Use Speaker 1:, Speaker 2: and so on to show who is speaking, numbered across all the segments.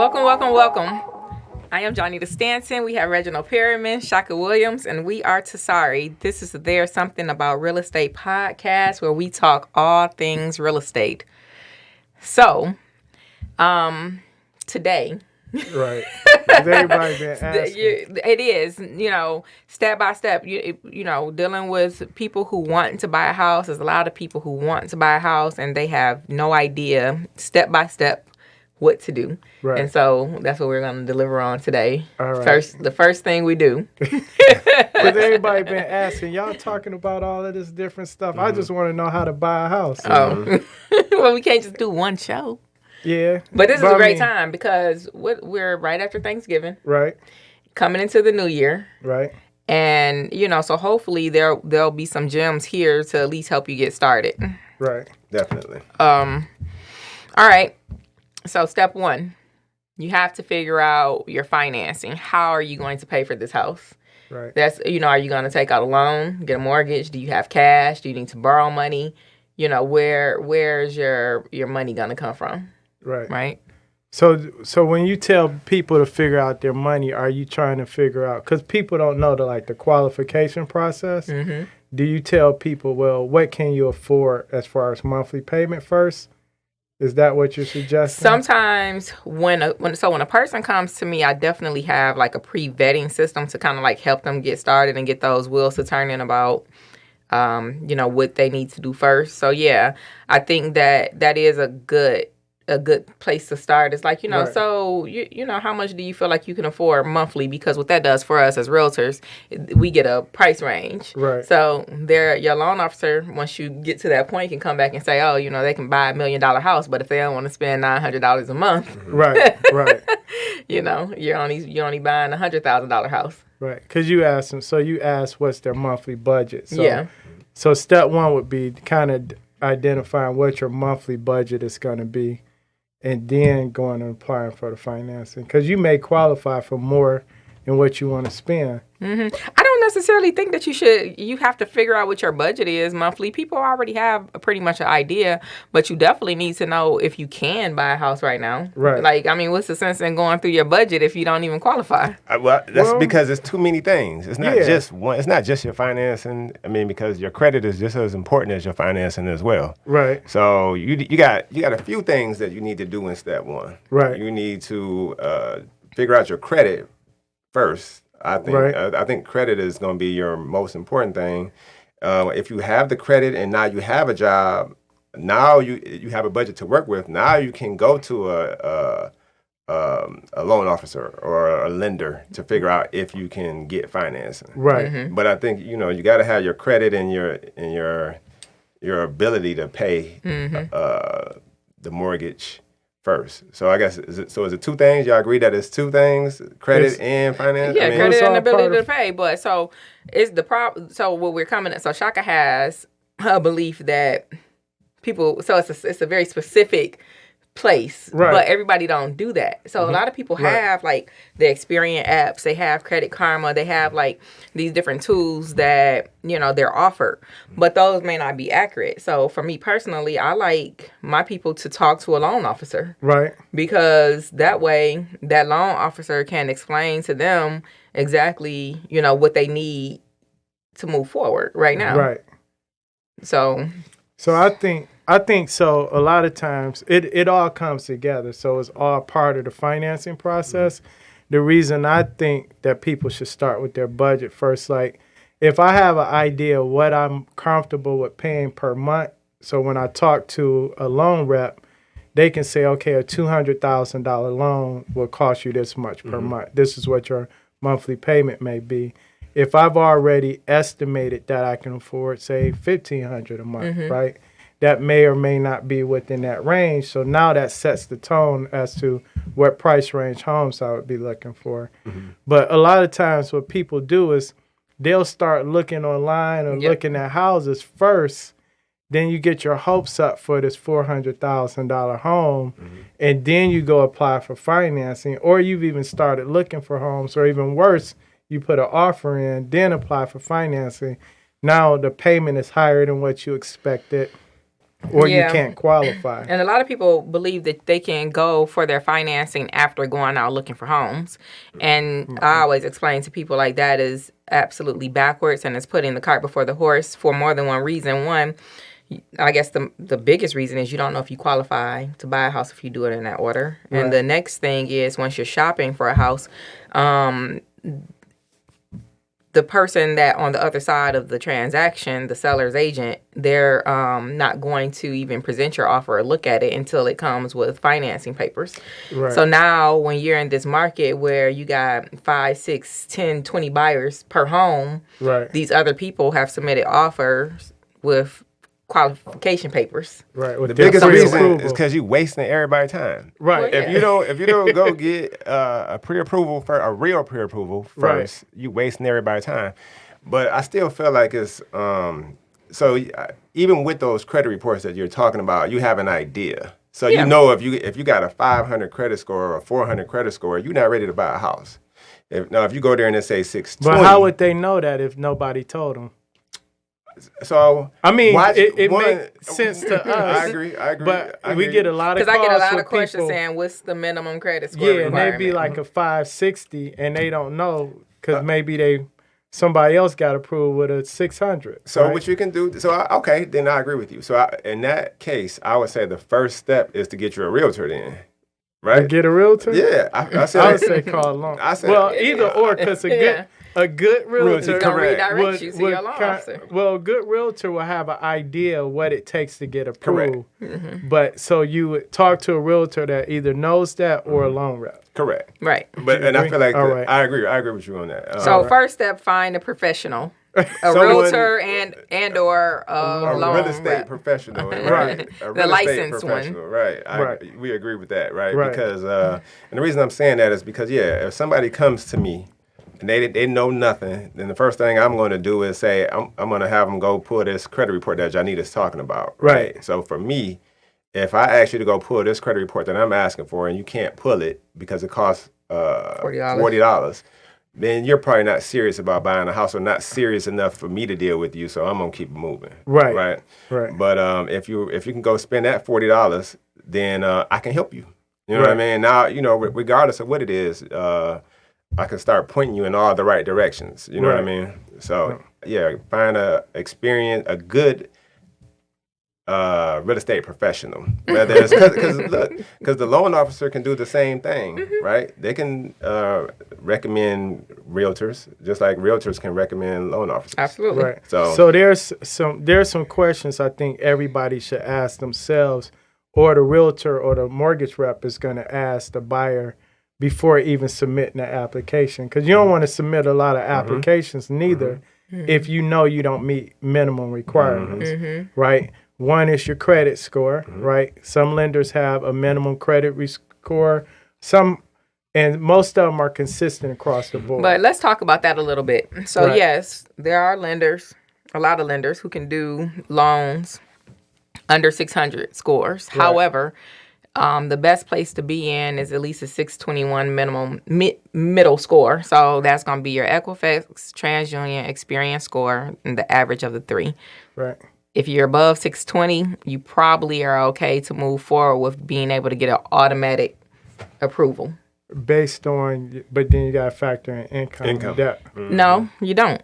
Speaker 1: Welcome. I am Jonnita Stanton. We have Reginald Perryman, Kashka Williams, and we are TSARE. This is There's Something About Real Estate podcast where we talk all things real estate. So, today,
Speaker 2: Right. Everybody been asking.
Speaker 1: it is, step by step, dealing with people who want to buy a house. There's a lot of people who want to buy a house and they have no idea step by step what to do.
Speaker 2: Right.
Speaker 1: And so that's what we're going to deliver on today.
Speaker 2: All right.
Speaker 1: The first thing we do.
Speaker 2: Because everybody been asking, y'all talking about all of this different stuff. I just want to know how to buy a house.
Speaker 1: Oh, well, we can't just do one show.
Speaker 2: Yeah.
Speaker 1: But this is a great time because we're right after Thanksgiving.
Speaker 2: Right.
Speaker 1: Coming into the new year.
Speaker 2: Right.
Speaker 1: And, so hopefully there'll be some gems here to at least help you get started.
Speaker 2: Right.
Speaker 3: Definitely.
Speaker 1: All right. So step one, you have to figure out your financing. How are you going to pay for this house?
Speaker 2: Right.
Speaker 1: That's, are you going to take out a loan, get a mortgage? Do you have cash? Do you need to borrow money? Where's your money going to come from?
Speaker 2: Right.
Speaker 1: Right.
Speaker 2: So when you tell people to figure out their money, are you trying to figure out, because people don't know the qualification process.
Speaker 1: Mm-hmm.
Speaker 2: Do you tell people, well, what can you afford as far as monthly payment first? Is that what you're suggesting?
Speaker 1: Sometimes when a person comes to me, I definitely have a pre-vetting system to kind of help them get started and get those wheels to turning about, what they need to do first. So yeah, I think that is a good place to start. It's right. So how much do you feel like you can afford monthly? Because what that does for us as realtors, we get a price range.
Speaker 2: Right.
Speaker 1: So your loan officer, once you get to that point, can come back and say, oh, they can buy $1 million house, but if they don't want to spend $900 a month,
Speaker 2: right.
Speaker 1: you're only buying a $100,000 house.
Speaker 2: Right. Because you asked them. So you asked what's their monthly budget. So,
Speaker 1: yeah.
Speaker 2: So step one would be kind of identifying what your monthly budget is going to be. And then going and applying for the financing. Because you may qualify for more than what you want to spend.
Speaker 1: Mm-hmm. I don't necessarily think that you have to figure out what your budget is monthly. People already have pretty much an idea, but you definitely need to know if you can buy a house right now.
Speaker 2: Right.
Speaker 1: What's the sense in going through your budget if you don't even qualify?
Speaker 3: That's because it's too many things. It's not just one. It's not just your financing. Because your credit is just as important as your financing as well.
Speaker 2: Right.
Speaker 3: So you got a few things that you need to do in step one.
Speaker 2: Right.
Speaker 3: You need to figure out your credit first. I think I think credit is going to be your most important thing. If you have the credit and now you have a job, now you have a budget to work with. Now you can go to a loan officer or a lender to figure out if you can get financing.
Speaker 2: Right.
Speaker 1: Mm-hmm.
Speaker 3: But I think you got to have your credit and your ability to pay the mortgage first. So I guess is it two things? Y'all agree that it's two things, credit and finance?
Speaker 1: Yeah, credit and ability to pay. But so it's the problem. So what we're coming at. So Kashka has a belief that people. So it's a very specific place,
Speaker 2: right.
Speaker 1: But everybody don't do that. So a lot of people have the Experian apps, they have Credit Karma, they have these different tools that they're offered, but those may not be accurate. So for me personally, I like my people to talk to a loan officer,
Speaker 2: right?
Speaker 1: Because that way that loan officer can explain to them exactly what they need to move forward right now,
Speaker 2: right?
Speaker 1: So
Speaker 2: I think so. A lot of times it all comes together. So it's all part of the financing process. The reason I think that people should start with their budget first, if I have an idea of what I'm comfortable with paying per month, so when I talk to a loan rep, they can say, okay, a $200,000 loan will cost you this much per month. This is what your monthly payment may be. If I've already estimated that I can afford, say, $1,500 a month, right? That may or may not be within that range. So now that sets the tone as to what price range homes I would be looking for. Mm-hmm. But a lot of times what people do is they'll start looking online or looking at houses first. Then you get your hopes up for this $400,000 home. Mm-hmm. And then you go apply for financing. Or you've even started looking for homes. Or even worse, you put an offer in, then apply for financing. Now the payment is higher than what you expected. or you can't qualify.
Speaker 1: And a lot of people believe that they can go for their financing after going out looking for homes. And I always explain to people like that is absolutely backwards and it's putting the cart before the horse for more than one reason. One, I guess the biggest reason is you don't know if you qualify to buy a house if you do it in that order. Right. And the next thing is once you're shopping for a house, the person that on the other side of the transaction, the seller's agent, they're not going to even present your offer or look at it until it comes with financing papers. Right. So now when you're in this market where you got 5, 6, 10, 20 buyers per home, right, these other people have submitted offers with qualification papers.
Speaker 2: Right.
Speaker 3: The biggest reason is because you're wasting everybody's time.
Speaker 2: Right.
Speaker 3: If you don't go get a pre-approval for a real pre-approval first, you wasting everybody's time. But I still feel like it's so even with those credit reports that you're talking about, you have an idea. So you know if you got a 500 credit score or a 400 credit score, you're not ready to buy a house. If you go there and it say 620,
Speaker 2: but how would they know that if nobody told them?
Speaker 3: So
Speaker 2: I mean, it makes sense to us.
Speaker 3: I agree.
Speaker 2: But we get a lot of calls.
Speaker 1: Because I get a lot of
Speaker 2: questions
Speaker 1: people saying, "What's the minimum credit score?"
Speaker 2: Yeah, and they be like a 560, and they don't know because maybe somebody else got approved with a 600.
Speaker 3: So what you can do? Okay, then I agree with you. So in that case, I would say the first step is to get you a realtor. Then. Right?
Speaker 2: To get a realtor?
Speaker 3: Yeah,
Speaker 2: I would say call along. Either or, because a good realtor
Speaker 1: can redirect you to your loan officer.
Speaker 2: Well, a good realtor will have an idea of what it takes to get approved. Mm-hmm. But so you would talk to a realtor that either knows that or a loan rep.
Speaker 3: Correct.
Speaker 1: Right.
Speaker 3: I feel like I agree with you on that.
Speaker 1: So first step, find a professional. A realtor and or a loan
Speaker 3: real estate
Speaker 1: rep.
Speaker 3: Professional,
Speaker 2: right?
Speaker 1: The licensed one,
Speaker 3: right? We agree with that, right? Because and the reason I'm saying that is because if somebody comes to me and they know nothing, then the first thing I'm going to do is say I'm going to have them go pull this credit report that Jonnita's talking about, right? So for me, if I ask you to go pull this credit report that I'm asking for and you can't pull it because it costs $40. Then you're probably not serious about buying a house or not serious enough for me to deal with you, so I'm going to keep it moving. Right. But if you can go spend that $40, then I can help you. You know what I mean? Now, regardless of what it is, I can start pointing you in all the right directions. You know what I mean? So, find a good real estate professional. Whether it's because the loan officer can do the same thing, right? They can recommend realtors just like realtors can recommend loan officers.
Speaker 1: Absolutely.
Speaker 2: Right. So there's some questions I think everybody should ask themselves, or the realtor or the mortgage rep is going to ask the buyer before even submitting the application, because you don't want to submit a lot of applications neither if you know you don't meet minimum requirements, right? One is your credit score, right? Some lenders have a minimum credit score. And most of them are consistent across the board.
Speaker 1: But let's talk about that a little bit. So yes, there are a lot of lenders who can do loans under 600 scores. Right. However, the best place to be in is at least a 621 minimum middle score. So that's going to be your Equifax, TransUnion, Experian score, and the average of the three.
Speaker 2: Right.
Speaker 1: If you're above 620, you probably are okay to move forward with being able to get an automatic approval.
Speaker 2: Based on, but then you got to factor in income. Debt.
Speaker 1: No, you don't,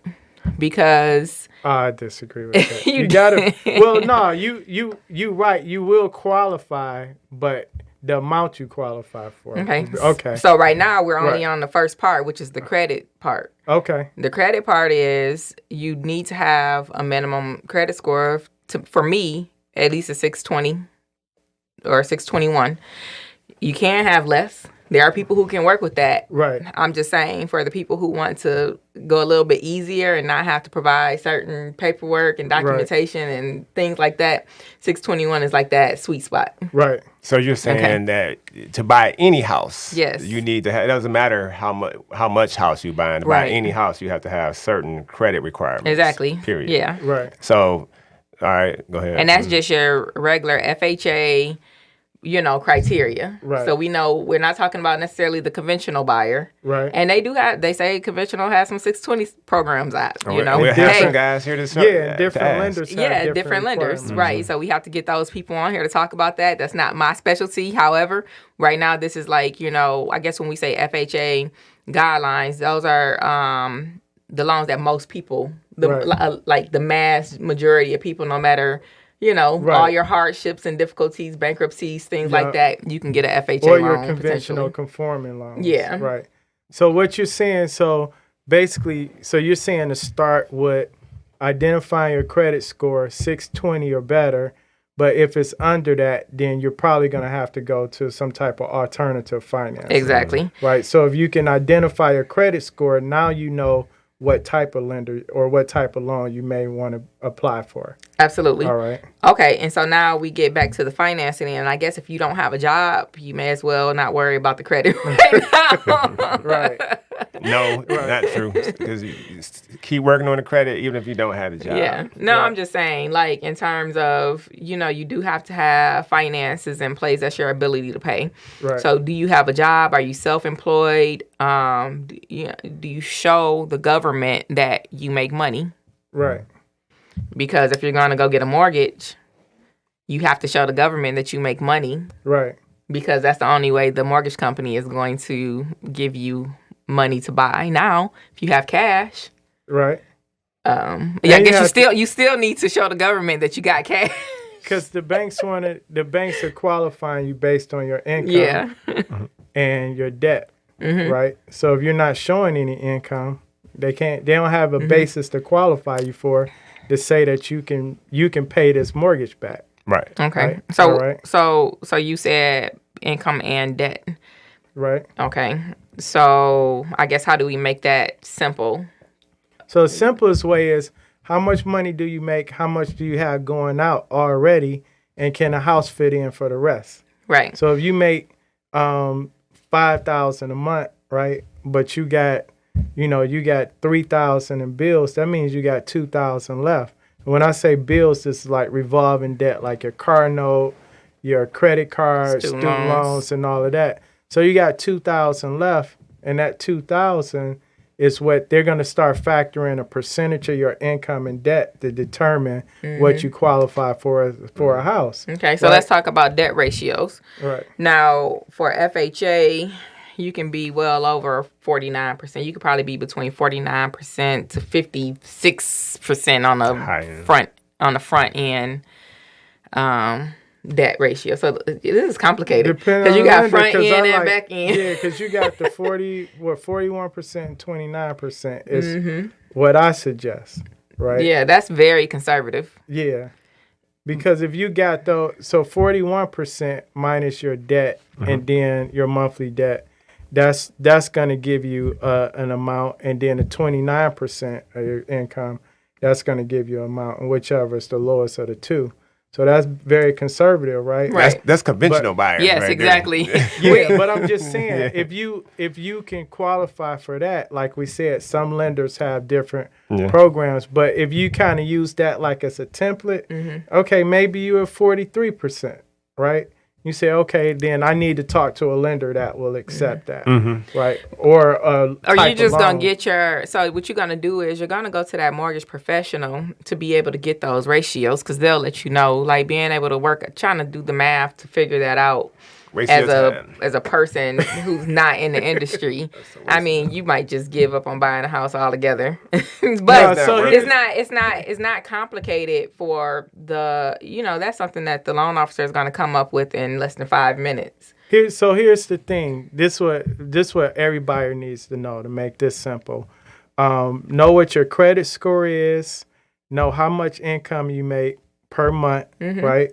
Speaker 1: because
Speaker 2: I disagree with that. you gotta. Well, no, you right. You will qualify, but the amount you qualify for. Okay.
Speaker 1: So right now we're only on the first part, which is the credit part.
Speaker 2: Okay.
Speaker 1: The credit part is you need to have a minimum credit score for me, at least a 620 or 621. You can't have less. There are people who can work with that.
Speaker 2: Right.
Speaker 1: I'm just saying, for the people who want to go a little bit easier and not have to provide certain paperwork and documentation and things like that, 621 is like that sweet spot.
Speaker 2: Right.
Speaker 3: So you're saying that to buy any house,
Speaker 1: yes,
Speaker 3: you need to have, it doesn't matter how much house you buy. To buy any house, you have to have certain credit requirements.
Speaker 1: Exactly.
Speaker 3: Period.
Speaker 1: Yeah.
Speaker 2: Right.
Speaker 3: So, all right, go ahead.
Speaker 1: And that's just your regular FHA, criteria.
Speaker 2: Right.
Speaker 1: So we know we're not talking about necessarily the conventional buyer.
Speaker 2: Right.
Speaker 1: And they say conventional has some 620 programs out,
Speaker 3: We have some guys here to show.
Speaker 2: Yeah, different lenders have
Speaker 1: different lenders,
Speaker 2: requirements.
Speaker 1: right. So we have to get those people on here to talk about that. That's not my specialty. However, right now this is like, I guess when we say FHA guidelines, those are the loans that most people, like the mass majority of people, no matter all your hardships and difficulties, bankruptcies, things like that, you can get an FHA
Speaker 2: or
Speaker 1: loan.
Speaker 2: your conventional conforming loans.
Speaker 1: Yeah.
Speaker 2: Right. So what you're saying, basically, you're saying to start with identifying your credit score, 620 or better. But if it's under that, then you're probably going to have to go to some type of alternative finance.
Speaker 1: Exactly.
Speaker 2: Right. So if you can identify your credit score, now you know what type of lender or what type of loan you may want to apply for.
Speaker 1: Absolutely.
Speaker 2: All right.
Speaker 1: Okay, and so now we get back to the financing, and I guess if you don't have a job, you may as well not worry about the credit right now.
Speaker 2: Right.
Speaker 3: No, not true. Because you keep working on the credit even if you don't have a job.
Speaker 1: Yeah. No, I'm just saying, like, in terms of, you do have to have finances in place. That's your ability to pay.
Speaker 2: Right.
Speaker 1: So do you have a job? Are you self-employed? Do you show the government that you make money?
Speaker 2: Right.
Speaker 1: Because if you're going to go get a mortgage, you have to show the government that you make money.
Speaker 2: Right. Because
Speaker 1: that's the only way the mortgage company is going to give you money to buy. Now, if you have cash,
Speaker 2: right.
Speaker 1: I guess you still need to show the government that you got cash.
Speaker 2: Because the banks are qualifying you based on your income and your debt, right? So if you're not showing any income, they don't have a basis to qualify you for to say that you can pay this mortgage back.
Speaker 3: Right.
Speaker 1: Okay.
Speaker 2: Right?
Speaker 1: So you said income and debt.
Speaker 2: Right.
Speaker 1: Okay. So I guess how do we make that simple?
Speaker 2: So the simplest way is how much money do you make? How much do you have going out already? And can a house fit in for the rest?
Speaker 1: Right.
Speaker 2: So if you make $5,000 a month, right? But you got $3,000 in bills, that means you got $2,000 left. When I say bills, this is like revolving debt, like your car note, your credit card, student loans, and all of that. So you got $2,000 left, and that $2,000 is what they're going to start factoring a percentage of your income and debt to determine what you qualify for a house.
Speaker 1: Okay, so let's talk about debt ratios.
Speaker 2: Right.
Speaker 1: Now, for FHA, you can be well over 49%. You could probably be between 49% to 56% on the front end debt ratio. So this is complicated because you got front end and back end.
Speaker 2: Yeah, because you got the 41% and 29% is what I suggest, right?
Speaker 1: Yeah, that's very conservative.
Speaker 2: Yeah. Because if you got 41% minus your debt and then your monthly debt, that's going to give you an amount, and then the 29% of your income, that's going to give you an amount, and whichever is the lowest of the two. So that's very conservative, right?
Speaker 1: Right.
Speaker 3: That's conventional buyers.
Speaker 1: Yes,
Speaker 3: right
Speaker 1: exactly.
Speaker 2: Yeah, but I'm just saying, if you can qualify for that, like we said, some lenders have different programs, but if you kind of use that like as a template, okay, maybe you're 43%, right? You say, okay, then I need to talk to a lender that will accept that, right? Or
Speaker 1: you just going to get so what you're going to do is you're going to go to that mortgage professional to be able to get those ratios, because they'll let you know, like being able to work, trying to do the math to figure that out. As a person who's not in the industry, I mean, you might just give up on buying a house altogether. But it's not complicated for the, that's something that the loan officer is going to come up with in less than 5 minutes.
Speaker 2: Here's the thing. This what every buyer needs to know to make this simple. Know what your credit score is. Know how much income you make per month, right?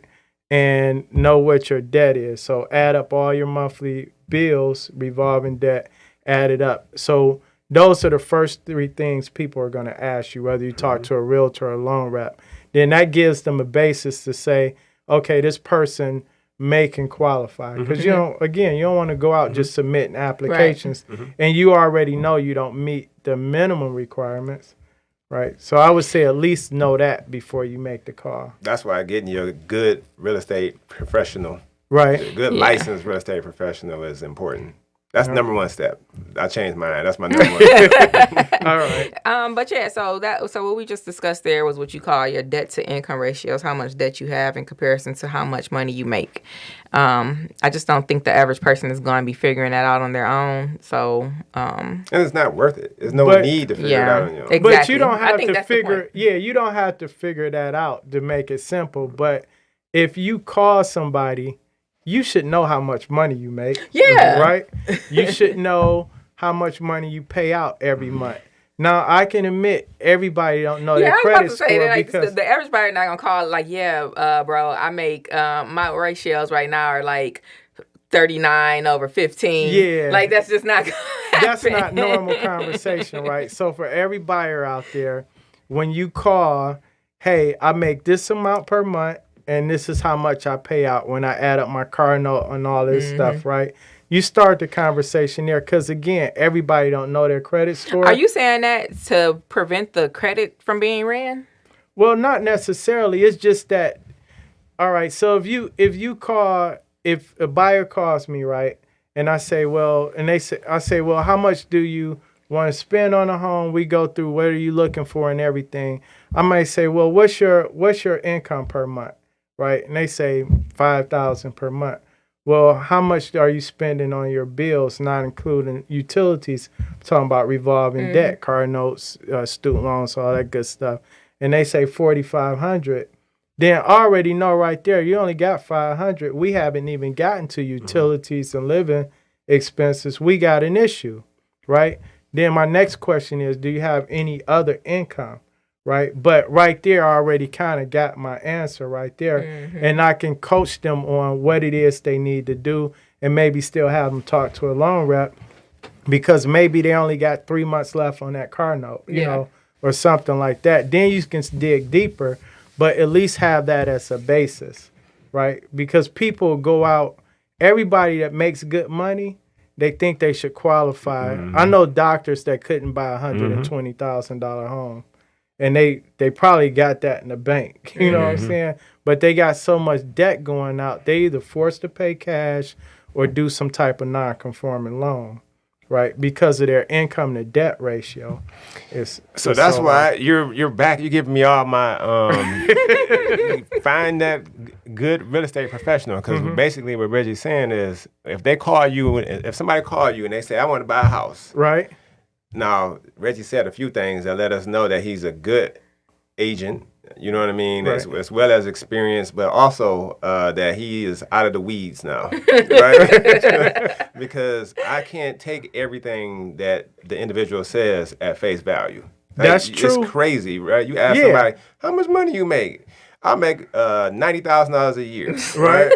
Speaker 2: And know what your debt is. So add up all your monthly bills, revolving debt, add it up. So those are the first three things people are going to ask you, whether you talk to a realtor or a loan rep. Then that gives them a basis to say, okay, this person may can qualify. Because you don't want to go out just submitting applications, and you already know you don't meet the minimum requirements. Right. So I would say at least know that before you make the call.
Speaker 3: That's why getting your good real estate professional
Speaker 2: Right.
Speaker 3: A good licensed real estate professional is important. That's number one step. I changed mine. That's my number one step.
Speaker 2: All right.
Speaker 1: But yeah, so what we just discussed there was what you call your debt to income ratios, how much debt you have in comparison to how much money you make. I just don't think the average person is going to be figuring that out on their own. So,
Speaker 3: and it's not worth it. There's no need to figure it out on your own.
Speaker 1: Exactly.
Speaker 2: But you don't have to figure. Yeah, you don't have to figure that out to make it simple. But if you call somebody, you should know how much money you make.
Speaker 1: Yeah.
Speaker 2: Right? You should know how much money you pay out every month. Now, I can admit everybody don't know their credit score because
Speaker 1: the average buyer not going to call like, bro, I make my ratios right now are like 39 over 15.
Speaker 2: Yeah.
Speaker 1: Like, that's just not going to happen.
Speaker 2: That's not normal conversation, right? So for every buyer out there, when you call, hey, I make this amount per month, and this is how much I pay out when I add up my car note and all this stuff, right? You start the conversation there because, again, everybody don't know their credit score.
Speaker 1: Are you saying that to prevent the credit from being ran?
Speaker 2: Well, not necessarily. It's just that, all right, so if a buyer calls me, right, and I say, well, how much do you want to spend on a home? We go through what are you looking for and everything. I might say, well, what's your income per month? Right, and they say $5,000 per month. Well, how much are you spending on your bills, not including utilities? I'm talking about revolving debt, car notes, student loans, all that good stuff. And they say $4,500. Then I already know right there you only got $500. We haven't even gotten to utilities and living expenses. We got an issue, right? Then my next question is, do you have any other income? Right. But right there, I already kind of got my answer right there. And I can coach them on what it is they need to do and maybe still have them talk to a loan rep because maybe they only got 3 months left on that car note, you know, or something like that. Then you can dig deeper, but at least have that as a basis. Right. Because people go out, everybody that makes good money, they think they should qualify. I know doctors that couldn't buy a $120,000 home. And they probably got that in the bank, you know what I'm saying? But they got so much debt going out, they either forced to pay cash or do some type of non-conforming loan, right? Because of their income to debt ratio.
Speaker 3: So that's why you're back. You're giving me all my find that good real estate professional. Because basically what Reggie's saying is if somebody call you and they say, I want to buy a house.
Speaker 2: Right.
Speaker 3: Now, Reggie said a few things that let us know that he's a good agent, you know what I mean,
Speaker 2: right.
Speaker 3: as well as experienced, but also that he is out of the weeds now, right? Because I can't take everything that the individual says at face value.
Speaker 2: That's true.
Speaker 3: It's crazy, right? You ask somebody, how much money you make? I make $90,000 a year, right?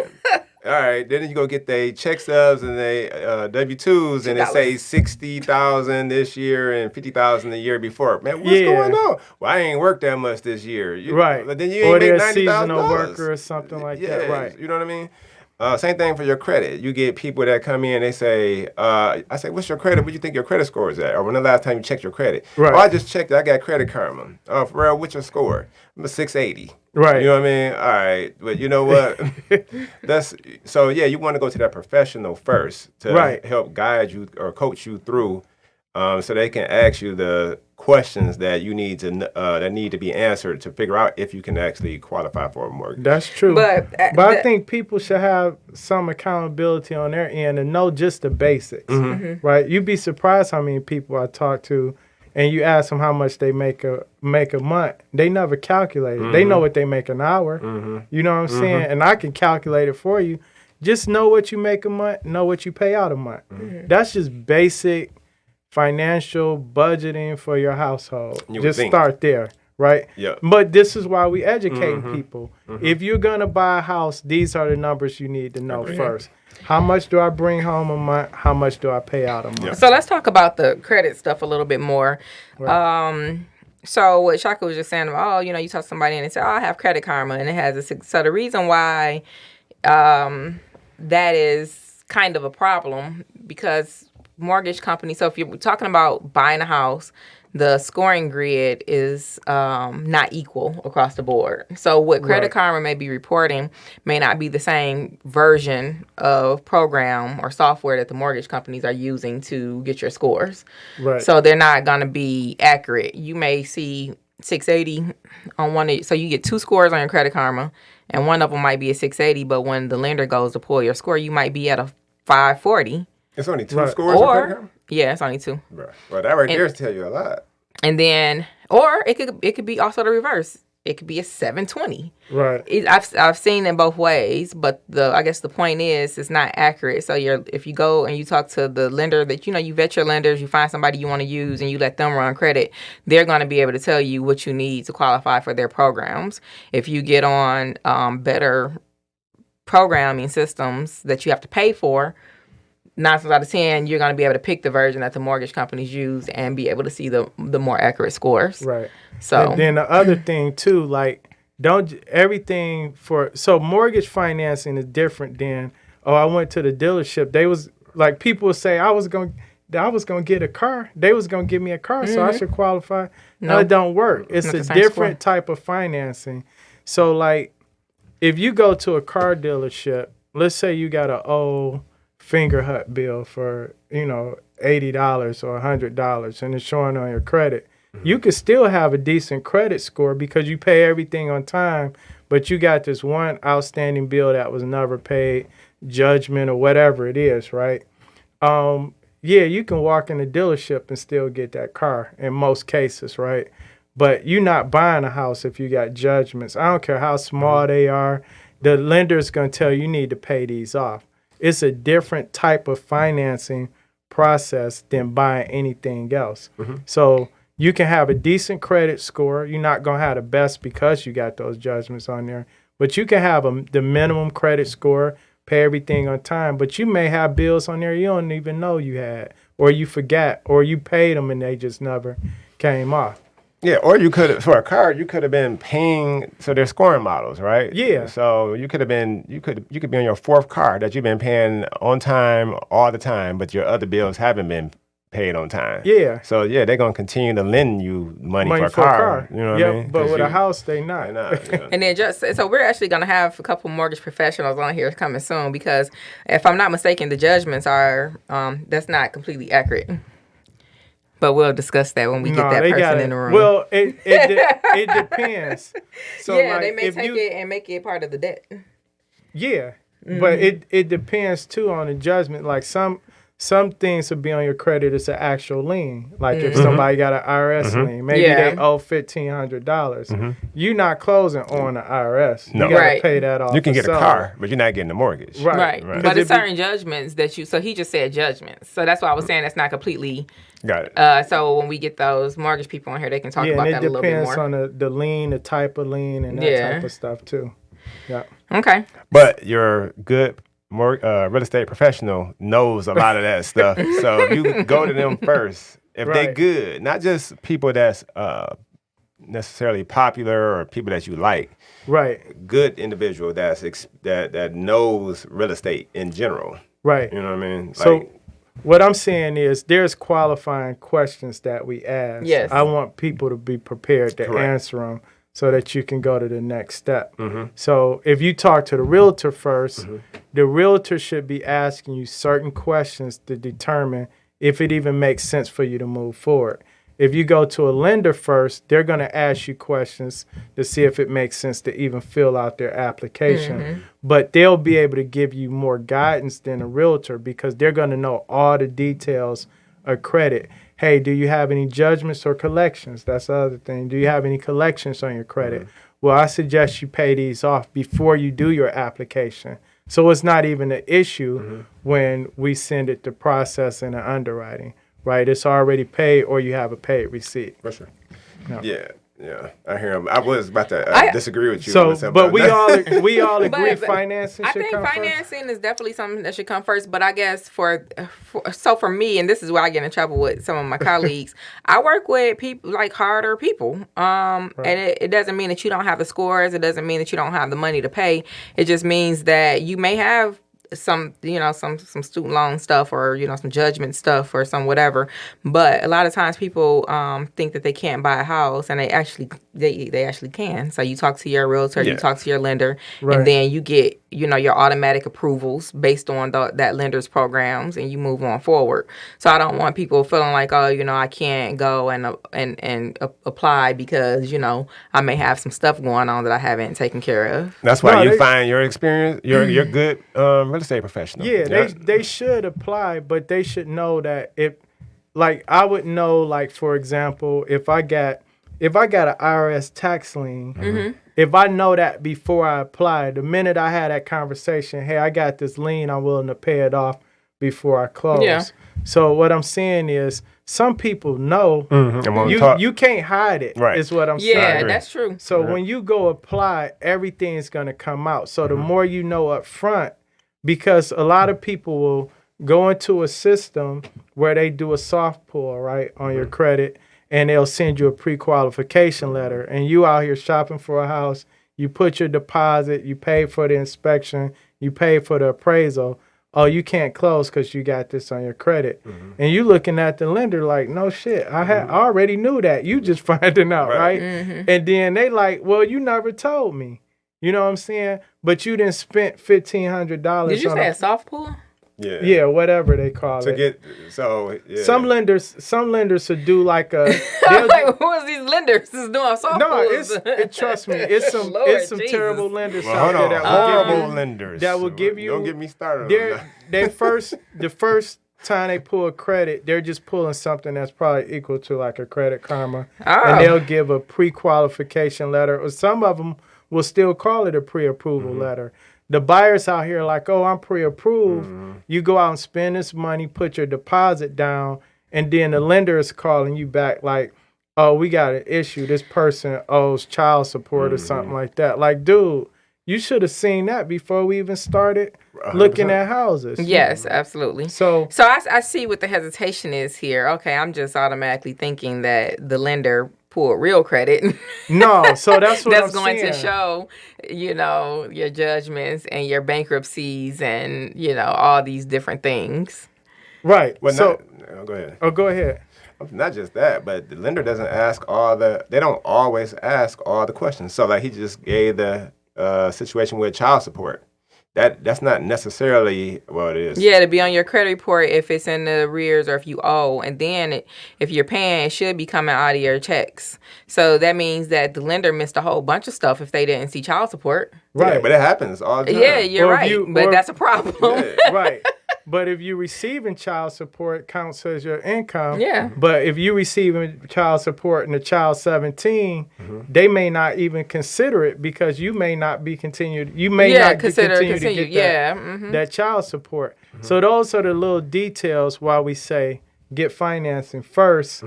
Speaker 3: All right, then you go get their check stubs and they W-2s, and it say $60,000 this year and $50,000 the year before. Man, what's going on? Well, I ain't worked that much this year.
Speaker 2: Right.
Speaker 3: But then you ain't make $90,000. Or they're a
Speaker 2: seasonal worker or something like that. Right.
Speaker 3: You know what I mean? Same thing for your credit. You get people that come in, they say, I say, what's your credit? What do you think your credit score is at? Or when the last time you checked your credit?
Speaker 2: Right.
Speaker 3: Oh, I just checked it. I got Credit Karma. Oh, for real, what's your score? I'm a 680.
Speaker 2: Right.
Speaker 3: You know what I mean? All right. But you know what? You want to go to that professional first to help guide you or coach you through so they can ask you the questions that you need to be answered to figure out if you can actually qualify for a mortgage.
Speaker 2: That's true. But I think people should have some accountability on their end and know just the basics, right? You'd be surprised how many people I talk to and you ask them how much they make a month. They never calculate it. They know what they make an hour. You know what I'm saying? And I can calculate it for you. Just know what you make a month, know what you pay out a month. That's just basic financial budgeting for your household. Just start there, right?
Speaker 3: Yeah.
Speaker 2: But this is why we educate people. If you're going to buy a house, these are the numbers you need to know first. How much do I bring home a month? How much do I pay out a month?
Speaker 3: Yeah.
Speaker 1: So let's talk about the credit stuff a little bit more. Right. So what Shaka was just saying, you talk to somebody and they say, I have Credit Karma, and it has so the reason why that is kind of a problem because mortgage companies, so if you're talking about buying a house, the scoring grid is not equal across the board. So what Credit Karma may be reporting may not be the same version of program or software that the mortgage companies are using to get your scores.
Speaker 2: Right.
Speaker 1: So they're not going to be accurate. You may see 680 on one of, so you get 2 scores on your Credit Karma, and one of them might be a 680, but when the lender goes to pull your score, you might be at a 540.
Speaker 3: It's only 2 scores on Credit Karma?
Speaker 1: Yeah, it's only 2.
Speaker 3: Right. Well, that right there tell you a lot.
Speaker 1: And then, or it could be also the reverse. It could be a 720.
Speaker 2: Right.
Speaker 1: I've seen it both ways, but I guess the point is it's not accurate. So if you go and you talk to the lender that you vet your lenders, you find somebody you want to use, and you let them run credit, they're going to be able to tell you what you need to qualify for their programs. If you get on better programming systems that you have to pay for, 9 times out of 10, you're going to be able to pick the version that the mortgage companies use and be able to see the more accurate scores.
Speaker 2: Right.
Speaker 1: So
Speaker 2: and then the other thing too, like so mortgage financing is different than, I went to the dealership. They was like, people would say I was gonna get a car. They was gonna give me a car, so I should qualify. No, it don't work. It's a different type of financing. So like, if you go to a car dealership, let's say you got an old Finger Hut bill for $80 or $100, and it's showing on your credit. You could still have a decent credit score because you pay everything on time, but you got this one outstanding bill that was never paid, judgment or whatever it is, right? You can walk in the dealership and still get that car in most cases, right? But you're not buying a house if you got judgments. I don't care how small they are. The lender's going to tell you need to pay these off. It's a different type of financing process than buying anything else. So you can have a decent credit score. You're not going to have the best because you got those judgments on there. But you can have the minimum credit score, pay everything on time. But you may have bills on there you don't even know you had, or you forgot, or you paid them and they just never came off.
Speaker 3: Yeah, or you could, for a car, you could have been paying, so they're scoring models, right?
Speaker 2: Yeah.
Speaker 3: So you could be on your 4th car that you've been paying on time all the time, but your other bills haven't been paid on time.
Speaker 2: Yeah.
Speaker 3: So yeah, they're gonna continue to lend you money for a car. You know what I mean?
Speaker 2: But with a house, they not.
Speaker 1: And then so we're actually gonna have a couple mortgage professionals on here coming soon, because if I'm not mistaken, the judgments are that's not completely accurate. But we'll discuss that when we get that person in the room.
Speaker 2: Well, it depends. So
Speaker 1: yeah,
Speaker 2: like,
Speaker 1: they may take it and make it part of the debt.
Speaker 2: Yeah, but it depends too on the judgment. Like some things will be on your credit as an actual lien. Like if somebody got an IRS lien, maybe they owe $1,500. You're not closing on the IRS.
Speaker 3: No.
Speaker 2: You gotta pay that off.
Speaker 3: You can get a car, but you're not getting a mortgage.
Speaker 1: Right. But it's certain judgments that so he just said judgments. So that's why I was saying that's not completely.
Speaker 3: Got it.
Speaker 1: So when we get those mortgage people on here, they can talk about that a little bit more.
Speaker 2: Yeah, it depends on the lien, the type of lien, and that type of stuff too. Yeah.
Speaker 1: Okay.
Speaker 3: But your good real estate professional knows a lot of that stuff. So you go to them first if they good, not just people that's necessarily popular or people that you like.
Speaker 2: Right.
Speaker 3: Good individual that knows real estate in general.
Speaker 2: Right.
Speaker 3: You know what I mean?
Speaker 2: So what I'm saying is there's qualifying questions that we ask.
Speaker 1: Yes.
Speaker 2: I want people to be prepared to answer them so that you can go to the next step. So if you talk to the realtor first, the realtor should be asking you certain questions to determine if it even makes sense for you to move forward. If you go to a lender first, they're going to ask you questions to see if it makes sense to even fill out their application. But they'll be able to give you more guidance than a realtor because they're going to know all the details of credit. Hey, do you have any judgments or collections? That's the other thing. Do you have any collections on your credit? Well, I suggest you pay these off before you do your application. So it's not even an issue when we send it to processing and underwriting. Right, it's already paid, or you have a paid receipt.
Speaker 3: For sure.
Speaker 2: No.
Speaker 3: Yeah, I hear him. I was about to disagree with you.
Speaker 2: But we all agree financing should come first.
Speaker 1: I think financing is definitely something that should come first. But I guess for me, and this is where I get in trouble with some of my colleagues, I work with people like harder people. And it doesn't mean that you don't have the scores. It doesn't mean that you don't have the money to pay. It just means that you may have some student loan stuff or some judgment stuff or some whatever. But a lot of times people think that they can't buy a house, and they actually can. So you talk to your realtor, you talk to your lender, and then you get your automatic approvals based on that lender's programs, and you move on forward. So I don't want people feeling like, I can't go and apply because I may have some stuff going on that I haven't taken care of.
Speaker 3: That's why you find your experience, you're good real estate professional.
Speaker 2: Yeah, they should apply, but they should know that I would know, like, for example, if I got an IRS tax lien, if I know that before I apply, the minute I had that conversation, hey, I got this lien, I'm willing to pay it off before I close. Yeah. So what I'm saying is, some people know you can't hide it. Right. Is what I'm saying.
Speaker 1: Yeah, that's true.
Speaker 2: So when you go apply, everything's gonna come out. So the more you know up front, because a lot of people will go into a system where they do a soft pull, right, on your credit, and they'll send you a pre-qualification letter, and you out here shopping for a house, you put your deposit, you pay for the inspection, you pay for the appraisal. Oh, you can't close because you got this on your credit. And you looking at the lender like, no shit, I already knew that. You just finding out, right? And then they like, well, you never told me. You know what I'm saying? But you didn't spent $1,500.
Speaker 1: Did you say a soft pull?
Speaker 2: Yeah, whatever they call it. Some lenders would do like a.
Speaker 1: Like, who is these lenders is doing soft pulls?
Speaker 2: Trust me, it's some terrible lenders out there that
Speaker 3: horrible lenders
Speaker 2: that will give you.
Speaker 3: Don't get me started.
Speaker 2: The first time they pull a credit, they're just pulling something that's probably equal to like a Credit Karma, and they'll give a pre-qualification letter, or some of them will still call it a pre-approval letter. The buyers out here like, oh, I'm pre-approved. You go out and spend this money, put your deposit down, and then the lender is calling you back like, oh, we got an issue. This person owes child support or something like that. Like, dude, you should have seen that before we even started looking at houses.
Speaker 1: Yes, absolutely. So I see what the hesitation is here. Okay, I'm just automatically thinking that the lender pulled real credit.
Speaker 2: No, so that's what
Speaker 1: that's going to show, your judgments and your bankruptcies and, all these different things.
Speaker 2: Right.
Speaker 3: Well, go ahead.
Speaker 2: Oh, go ahead.
Speaker 3: Not just that, but the lender doesn't they don't always ask all the questions. So like he just gave the situation with child support. That's not necessarily what it is.
Speaker 1: Yeah, to be on your credit report if it's in the arrears or if you owe. And then if you're paying, it should be coming out of your checks. So that means that the lender missed a whole bunch of stuff if they didn't see child support.
Speaker 3: Right. Yeah, but it happens all the time.
Speaker 1: Yeah, you're right. But that's a problem.
Speaker 3: Yeah.
Speaker 2: Right. But if you're receiving child support, it counts as your income.
Speaker 1: Yeah.
Speaker 2: But if you're receiving child support and the child's 17, they may not even consider it because you may not be continued. You may not continue to get that child support. So those are the little details why we say get financing first.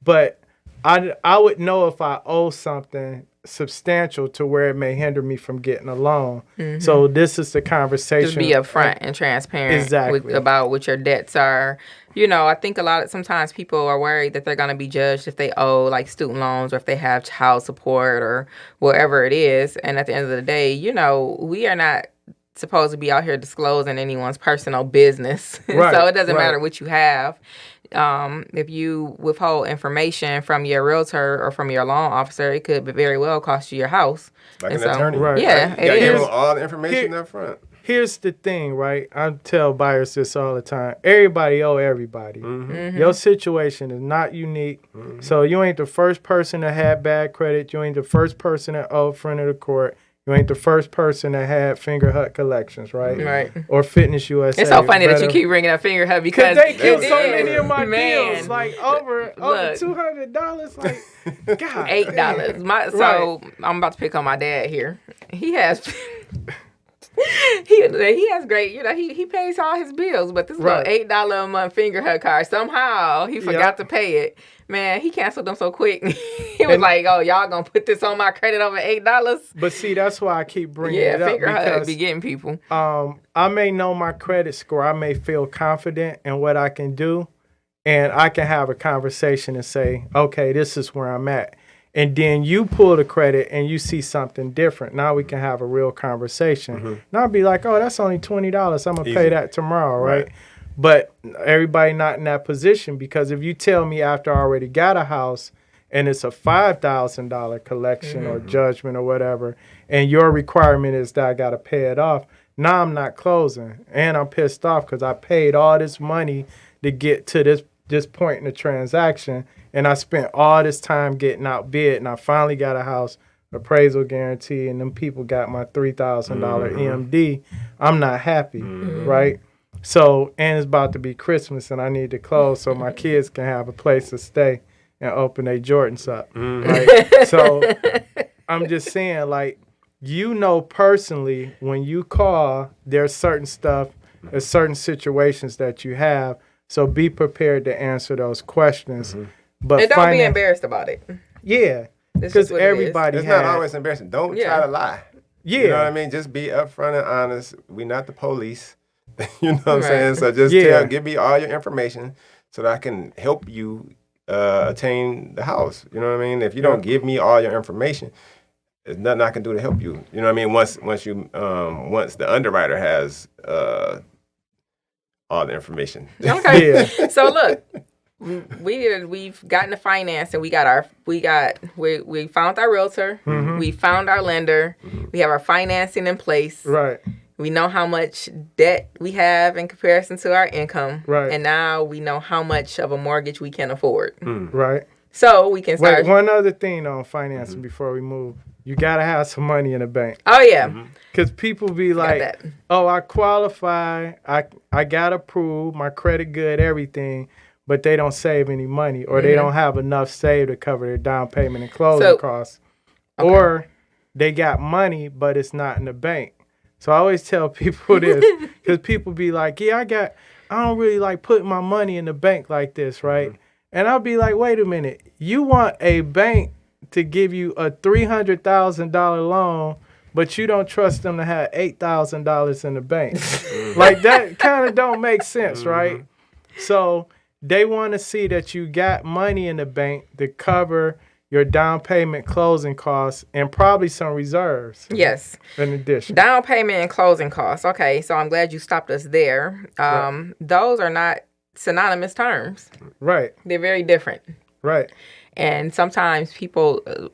Speaker 2: But I would know if I owe something substantial to where it may hinder me from getting a loan. So this is the conversation.
Speaker 1: Just be upfront and transparent about what your debts are. I think sometimes people are worried that they're going to be judged if they owe like student loans or if they have child support or whatever it is. And at the end of the day, we are not supposed to be out here disclosing anyone's personal business. Right, so it doesn't matter what you have. If you withhold information from your realtor or from your loan officer, it could very well cost you your house.
Speaker 3: Like an attorney.
Speaker 2: Right.
Speaker 1: Yeah,
Speaker 3: you got to give them all the information up front.
Speaker 2: Here's the thing, right? I tell buyers this all the time. Everybody owe everybody. Your situation is not unique. So you ain't the first person that had bad credit. You ain't the first person that owed front of the court. You ain't the first person that had Finger Hut collections, right?
Speaker 1: Right.
Speaker 2: Or Fitness USA.
Speaker 1: It's so funny that you keep bringing up Finger Hut because
Speaker 2: they killed so many of my deals, like over $200. Like, God,
Speaker 1: $8. So I'm about to pick on my dad here. He has. He has great, he pays all his bills, but this little $8 a month Finger Hut card, somehow he forgot to pay it. Man, he canceled them so quick. He was like, oh, y'all gonna put this on my credit over $8?
Speaker 2: But see, that's why I keep bringing it up.
Speaker 1: Finger Hut be getting people.
Speaker 2: I may know my credit score. I may feel confident in what I can do, and I can have a conversation and say, okay, this is where I'm at. and then you pull the credit and you see something different. Now we can have a real conversation. Now I'll be like, oh, that's only $20. I'm going to pay that tomorrow, right? But everybody not in that position, because if you tell me after I already got a house and it's a $5,000 collection or judgment or whatever, and your requirement is that I got to pay it off, now I'm not closing. And I'm pissed off because I paid all this money to get to this point in the transaction, and I spent all this time getting outbid, and I finally got a house, appraisal guarantee, and them people got my $3,000 EMD. I'm not happy, right? So, and it's about to be Christmas, and I need to close so my kids can have a place to stay and open their Jordans up, right? So, I'm just saying, like, you know personally, when you call, there's certain stuff, there's certain situations that you have, so be prepared to answer those questions. But
Speaker 1: and don't be embarrassed about it.
Speaker 2: Yeah, because everybody
Speaker 3: it's not always embarrassing. Don't try to lie.
Speaker 2: Yeah.
Speaker 3: You know what I mean? Just be upfront and honest. We're not the police. You know what I'm saying? So just give me all your information so that I can help you attain the house. You know what I mean? If you don't give me all your information, there's nothing I can do to help you. You know what I mean? Once the underwriter has all the information.
Speaker 1: Okay. So look, we've gotten the finance, and we found our realtor, we found our lender, we have our financing in place.
Speaker 2: Right.
Speaker 1: We know how much debt we have in comparison to our income.
Speaker 2: Right.
Speaker 1: And now we know how much of a mortgage we can afford.
Speaker 2: Right.
Speaker 1: So we can start.
Speaker 2: Wait, one other thing on financing before we move. You got to have some money in the bank.
Speaker 1: Oh, yeah.
Speaker 2: Because people be like, oh, I qualify, I got approved, my credit good, everything, but they don't save any money, or they don't have enough saved to cover their down payment and closing costs. Okay. Or they got money, but it's not in the bank. So I always tell people this, because people be like, yeah, I don't really like putting my money in the bank like this, right? And I'll be like, wait a minute, you want a bank to give you a $300,000 loan, but you don't trust them to have $8,000 in the bank. Like, that kind of don't make sense, right? So they want to see that you got money in the bank to cover your down payment, closing costs, and probably some reserves.
Speaker 1: Yes.
Speaker 2: In addition.
Speaker 1: Down payment and closing costs. Okay, so I'm glad you stopped us there. Those are not synonymous terms.
Speaker 2: Right.
Speaker 1: They're very different.
Speaker 2: Right.
Speaker 1: And sometimes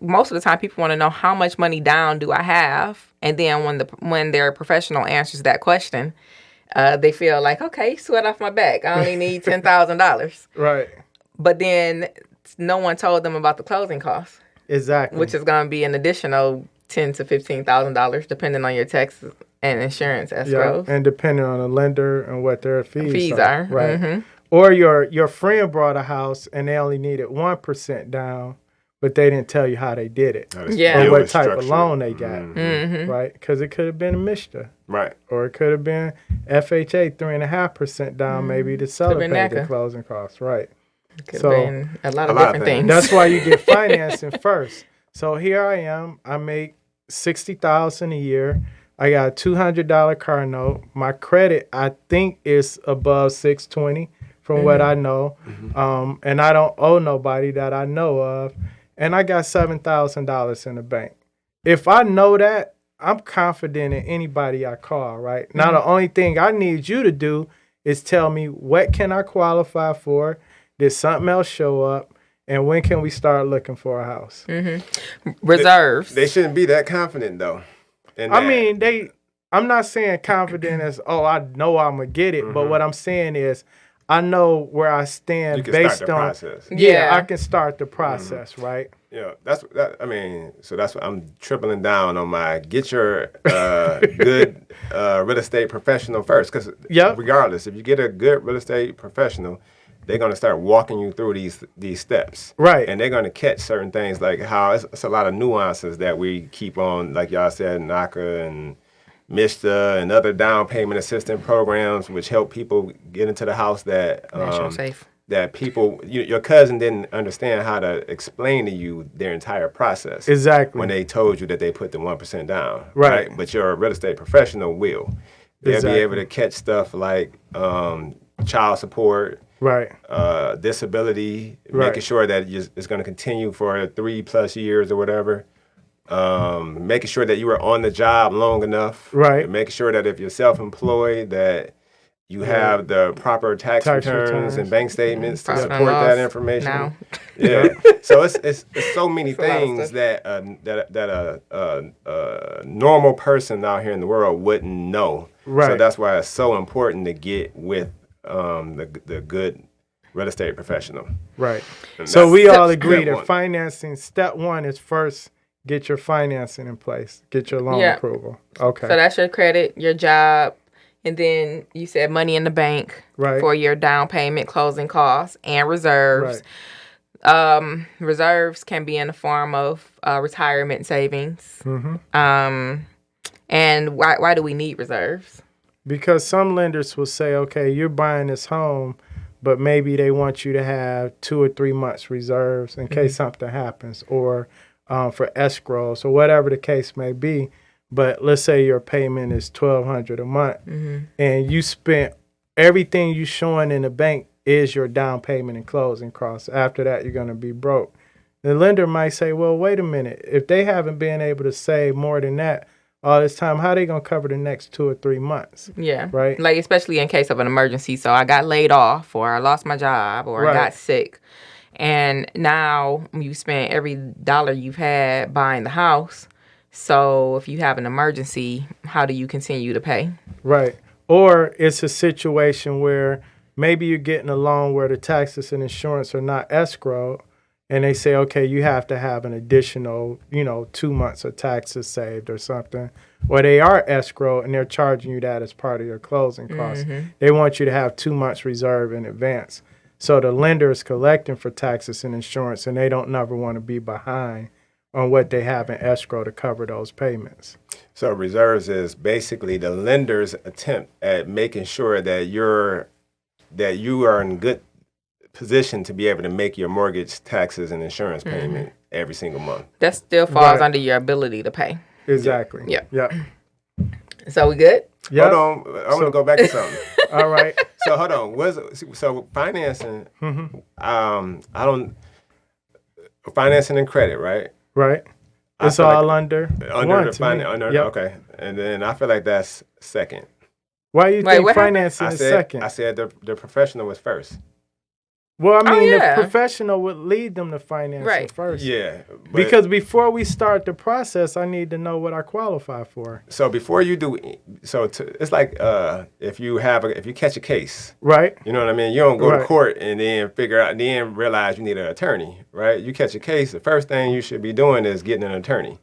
Speaker 1: most of the time, people want to know how much money down do I have, and then when their professional answers that question, they feel like, okay, sweat off my back. I only need $10,000.
Speaker 2: Right.
Speaker 1: But then no one told them about the closing costs.
Speaker 2: Exactly.
Speaker 1: Which is going to be an additional $10,000 to $15,000, depending on your taxes and insurance escrows.
Speaker 2: Yeah, and depending on the lender and what their fees are. Right.
Speaker 1: Mm-hmm.
Speaker 2: Or your friend brought a house and they only needed 1% down, but they didn't tell you how they did it.
Speaker 1: Yeah.
Speaker 2: Or what type of loan they got. Mm-hmm. Right? Because it could have been a mixture.
Speaker 3: Right.
Speaker 2: Or it could have been FHA 3.5% down, maybe to seller pay the closing costs. Right.
Speaker 1: Could have been a lot of different things.
Speaker 2: That's why you get financing first. So here I am. I make $60,000 a year. I got a $200 car note. My credit, I think, is above 620 from what I know. And I don't owe nobody that I know of. And I got $7,000 in the bank. If I know that, I'm confident in anybody I call, right? Now, the only thing I need you to do is tell me, what can I qualify for? Did something else show up? And when can we start looking for a house?
Speaker 1: Reserves.
Speaker 3: They shouldn't be that confident, though.
Speaker 2: I mean, I'm not saying confident as, oh, I know I'm going to get it. But what I'm saying is, I know where I stand based on.
Speaker 3: Process.
Speaker 2: Yeah, I can start the process, right?
Speaker 3: Yeah, so that's what I'm tripling down on my get your good real estate professional first. Because regardless, if you get a good real estate professional, they're going to start walking you through these steps. Right. And they're going to catch certain things like how it's a lot of nuances that we keep on, like y'all said, NACA and MISTA and other down payment assistance programs, which help people get into the house that that people, your cousin didn't understand how to explain to you their entire process. Exactly. When they told you that they put the 1% down. Right. But your real estate professional will. They'll be able to catch stuff like child support,
Speaker 2: Right.
Speaker 3: Disability,
Speaker 2: Right.
Speaker 3: making sure that it's going to continue for 3+ years or whatever. Making sure that you were on the job long enough.
Speaker 2: Right.
Speaker 3: Making sure that if you're self-employed, that you have the proper tax returns and bank statements to
Speaker 1: Profit and
Speaker 3: support that
Speaker 1: loss
Speaker 3: information.
Speaker 1: now.
Speaker 3: Yeah. So it's so many
Speaker 1: It's a lot of
Speaker 3: things
Speaker 1: stuff.
Speaker 3: that a normal person out here in the world wouldn't know.
Speaker 2: Right.
Speaker 3: So that's why it's so important to get with the good real estate professional.
Speaker 2: Right.
Speaker 3: And
Speaker 2: So
Speaker 3: that's
Speaker 2: we all
Speaker 3: step
Speaker 2: agree that
Speaker 3: one.
Speaker 2: financing, step one is first get your financing in place, get your loan
Speaker 1: Yeah.
Speaker 2: approval. Okay.
Speaker 1: So that's your credit, your job, and then you said money in the bank
Speaker 2: Right.
Speaker 1: for your down payment, closing costs, and reserves.
Speaker 2: Right.
Speaker 1: Reserves can be in the form of retirement savings.
Speaker 2: Mm-hmm.
Speaker 1: And why do we need reserves?
Speaker 2: Because some lenders will say, okay, you're buying this home, but maybe they want you to have 2 or 3 months reserves in case something happens, or for escrows or whatever the case may be. But let's say your payment is $1,200 a month, and you spent everything you showing in the bank is your down payment and closing costs. After that, you're going to be broke. The lender might say, well, wait a minute. If they haven't been able to save more than that all this time, how are they going to cover the next 2 or 3 months?
Speaker 1: Yeah.
Speaker 2: Right.
Speaker 1: Like, especially in case of an emergency. So I got laid off, or I lost my job, or I got sick. And now you spent every dollar you've had buying the house. So if you have an emergency, how do you continue to pay?
Speaker 2: Right. Or it's a situation where maybe you're getting a loan where the taxes and insurance are not escrowed, and they say, okay, you have to have an additional, 2 months of taxes saved or something. Or they are escrowed and they're charging you that as part of your closing costs. They want you to have 2 months reserved in advance. So the lender is collecting for taxes and insurance, and they don't never want to be behind on what they have in escrow to cover those payments.
Speaker 3: So reserves is basically the lender's attempt at making sure that you are in good position to be able to make your mortgage, taxes, and insurance payment every single month.
Speaker 1: That still falls under your ability to pay.
Speaker 2: Exactly.
Speaker 1: Yeah.
Speaker 2: Yep.
Speaker 1: So we good?
Speaker 2: Yep.
Speaker 3: Hold on, I want to go back to something.
Speaker 2: All right.
Speaker 3: So hold on. So financing? Financing and credit, right?
Speaker 2: Right.
Speaker 3: I
Speaker 2: It's
Speaker 3: feel
Speaker 2: all
Speaker 3: like
Speaker 2: under
Speaker 3: under
Speaker 2: one
Speaker 3: the
Speaker 2: to me. Yep.
Speaker 3: Okay, and then I feel like that's second.
Speaker 2: Why you
Speaker 1: Wait,
Speaker 2: think
Speaker 1: what happened?
Speaker 2: financing
Speaker 3: I
Speaker 2: is
Speaker 3: said
Speaker 2: second?
Speaker 3: I said the professional was first.
Speaker 2: Well, I mean,
Speaker 1: yeah.
Speaker 2: the professional would lead them to financing
Speaker 1: Right.
Speaker 2: first.
Speaker 3: Yeah, but-
Speaker 2: Because before we start the process, I need to know what I qualify for.
Speaker 3: so before you do, it's like if you catch a case,
Speaker 2: Right.
Speaker 3: you know what I mean. You don't go to
Speaker 2: Right.
Speaker 3: court and then realize you need an attorney, right? You catch a case, the first thing you should be doing is getting an attorney,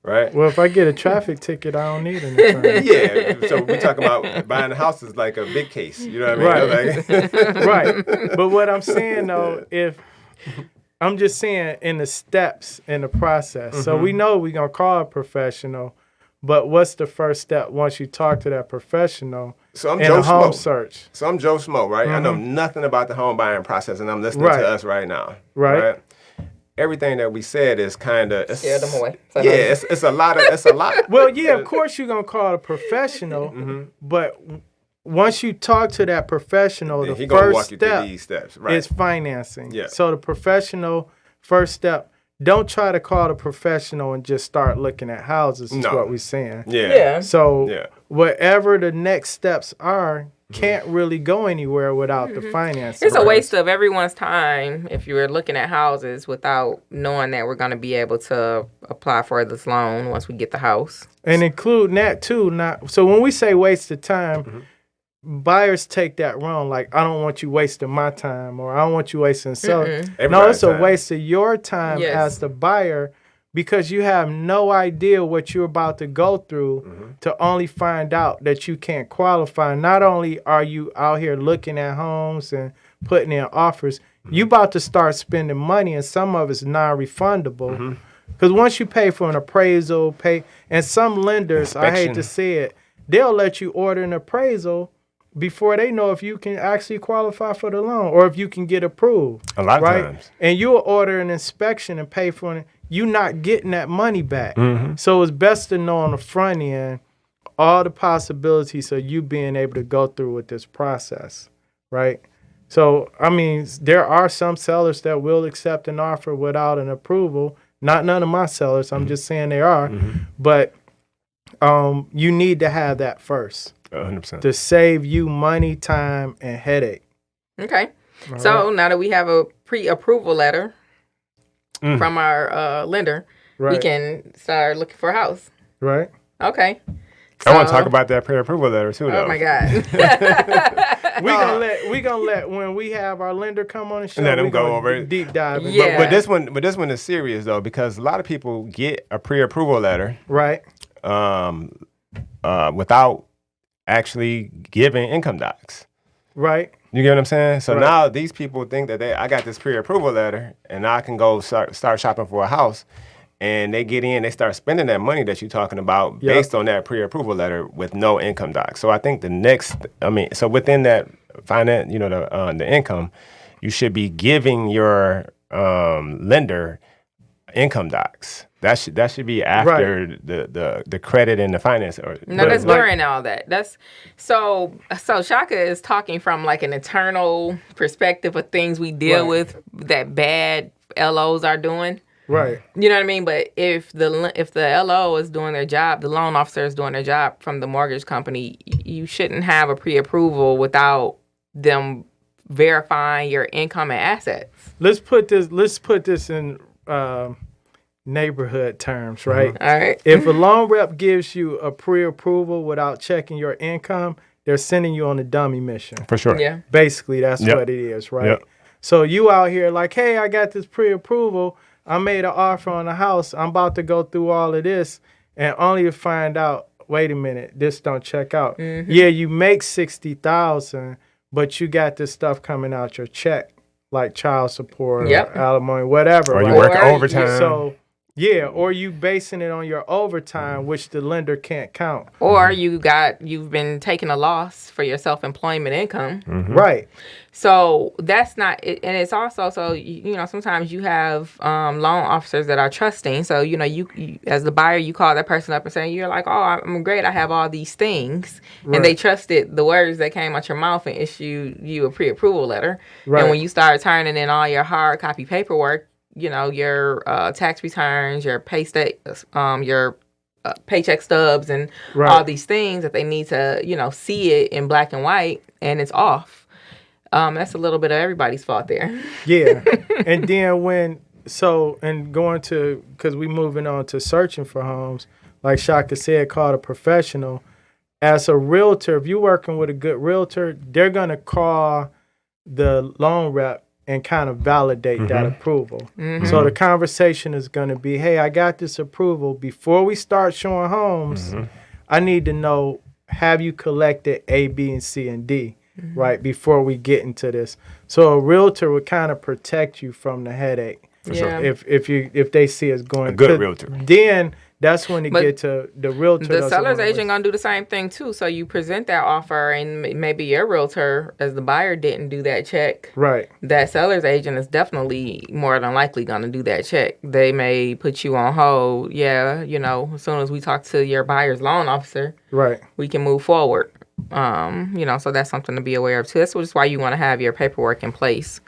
Speaker 3: right?
Speaker 2: Well, if I get a traffic ticket, I don't need an attorney.
Speaker 3: Yeah, so we talk about buying a house is like a big case, you know what I mean? Like,
Speaker 2: Right. But what I'm saying, though, I'm just saying in the steps in the process. So we know we're going to call a professional, but what's the first step once you talk to that professional
Speaker 3: So I'm
Speaker 2: in
Speaker 3: Joe
Speaker 2: a home
Speaker 3: Schmo.
Speaker 2: search?
Speaker 3: So I'm Joe Schmo, right? I know nothing about the home buying process, and I'm listening
Speaker 2: Right.
Speaker 3: to us right now.
Speaker 2: Right.
Speaker 3: Everything that we said is kind of
Speaker 1: Scare them away.
Speaker 3: Yeah, it's a lot.
Speaker 2: Well, yeah, of course you're going to call a professional, but once you talk to that professional,
Speaker 3: He
Speaker 2: the
Speaker 3: gonna
Speaker 2: first
Speaker 3: walk you through
Speaker 2: step
Speaker 3: these steps, right?
Speaker 2: is financing.
Speaker 3: Yeah.
Speaker 2: So the professional first step, don't try to call the professional and just start looking at houses is
Speaker 3: No.
Speaker 2: what we're saying.
Speaker 3: Yeah.
Speaker 2: So
Speaker 3: Yeah.
Speaker 2: whatever the next steps are, can't really go anywhere without the financing.
Speaker 1: It's a waste of everyone's time if you were looking at houses without knowing that we're going to be able to apply for this loan once we get the house.
Speaker 2: And including that too. So when we say waste of time, buyers take that wrong. Like, I don't want you wasting my time, or I don't want you wasting selling. No,
Speaker 3: Everybody's
Speaker 2: it's a
Speaker 3: time.
Speaker 2: waste of your time
Speaker 1: Yes.
Speaker 2: as the buyer, because you have no idea what you're about to go through to only find out that you can't qualify. Not only are you out here looking at homes and putting in offers, you about to start spending money, and some of it's non-refundable. Because once you pay for an appraisal, and some lenders, I hate to say it, they'll let you order an appraisal before they know if you can actually qualify for the loan or if you can get approved.
Speaker 3: A lot of
Speaker 2: right?
Speaker 3: times.
Speaker 2: And you'll order an inspection and pay for it. You're not getting that money back. So it's best to know on the front end all the possibilities of you being able to go through with this process, right? So, I mean, there are some sellers that will accept an offer without an approval. Not none of my sellers. I'm just saying they are. But you need to have that first
Speaker 3: 100%.
Speaker 2: to save you money, time, and headache.
Speaker 1: Okay. So now that we have a pre-approval letter from our lender, we can start looking for a house.
Speaker 2: Right.
Speaker 1: Okay.
Speaker 3: I want to talk about that pre-approval letter too, though.
Speaker 1: Oh my God.
Speaker 2: we gonna let when we have our lender come on the show.
Speaker 3: Let them go over it.
Speaker 2: Deep dive.
Speaker 1: Yeah.
Speaker 3: But this one is serious though, because a lot of people get a pre-approval letter,
Speaker 2: Right.
Speaker 3: without actually giving income docs.
Speaker 2: Right.
Speaker 3: You get what I'm saying? So
Speaker 2: Right.
Speaker 3: now these people think that I got this pre-approval letter and I can go start shopping for a house. And they get in, they start spending that money that you're talking about based on that pre-approval letter with no income docs. So I think so within that finance, the income, you should be giving your lender income docs. That should be after the credit and the finance.
Speaker 1: No, that's during all that. That's so Shaka is talking from like an internal perspective of things we deal with that bad LOs are doing.
Speaker 2: Right.
Speaker 1: You know what I mean? But if the LO is doing their job, the loan officer is doing their job from the mortgage company, you shouldn't have a pre-approval without them verifying your income and assets.
Speaker 2: Let's put this in neighborhood terms, right?
Speaker 1: All right.
Speaker 2: If a loan rep gives you a pre-approval without checking your income, they're sending you on a dummy mission.
Speaker 3: For sure.
Speaker 1: Yeah.
Speaker 2: Basically, that's what it is, right?
Speaker 3: Yep.
Speaker 2: So you out here like, hey, I got this pre-approval. I made an offer on the house. I'm about to go through all of this, and only to find out, wait a minute, this don't check out. Yeah, you make $60,000, but you got this stuff coming out your check, like child support or alimony, whatever.
Speaker 3: Or you
Speaker 2: right?
Speaker 3: work overtime.
Speaker 2: So or you basing it on your overtime, which the lender can't count.
Speaker 1: Or you've been taking a loss for your self-employment income.
Speaker 2: Right.
Speaker 1: So that's not, and it's also, sometimes you have loan officers that are trusting. So, you as the buyer, you call that person up and say, you're like, oh, I'm great. I have all these things. Right. And they trusted the words that came out your mouth and issued you a pre-approval letter. Right. And when you start turning in all your hard copy paperwork, your tax returns, your pay your paycheck stubs, and all these things that they need to, see it in black and white, and it's off. That's a little bit of everybody's fault there. Yeah.
Speaker 2: And then because we moving on to searching for homes, like Shaka said, call a professional. As a realtor, if you're working with a good realtor, they're going to call the loan rep and kind of validate that approval. So the conversation is going to be, hey, I got this approval. Before we start showing homes, I need to know, have you collected A, B, and C, and D, right, before we get into this? So a realtor would kind of protect you from the headache. For sure. If they see us going.
Speaker 3: A good realtor.
Speaker 2: Then that's when they get to the realtor.
Speaker 1: The seller's agent going to do the same thing too. So you present that offer, and maybe your realtor, as the buyer, didn't do that check.
Speaker 2: Right.
Speaker 1: That seller's agent is definitely more than likely going to do that check. They may put you on hold. Yeah, as soon as we talk to your buyer's loan officer, right, we can move forward. So that's something to be aware of too. That's just why you want to have your paperwork in place.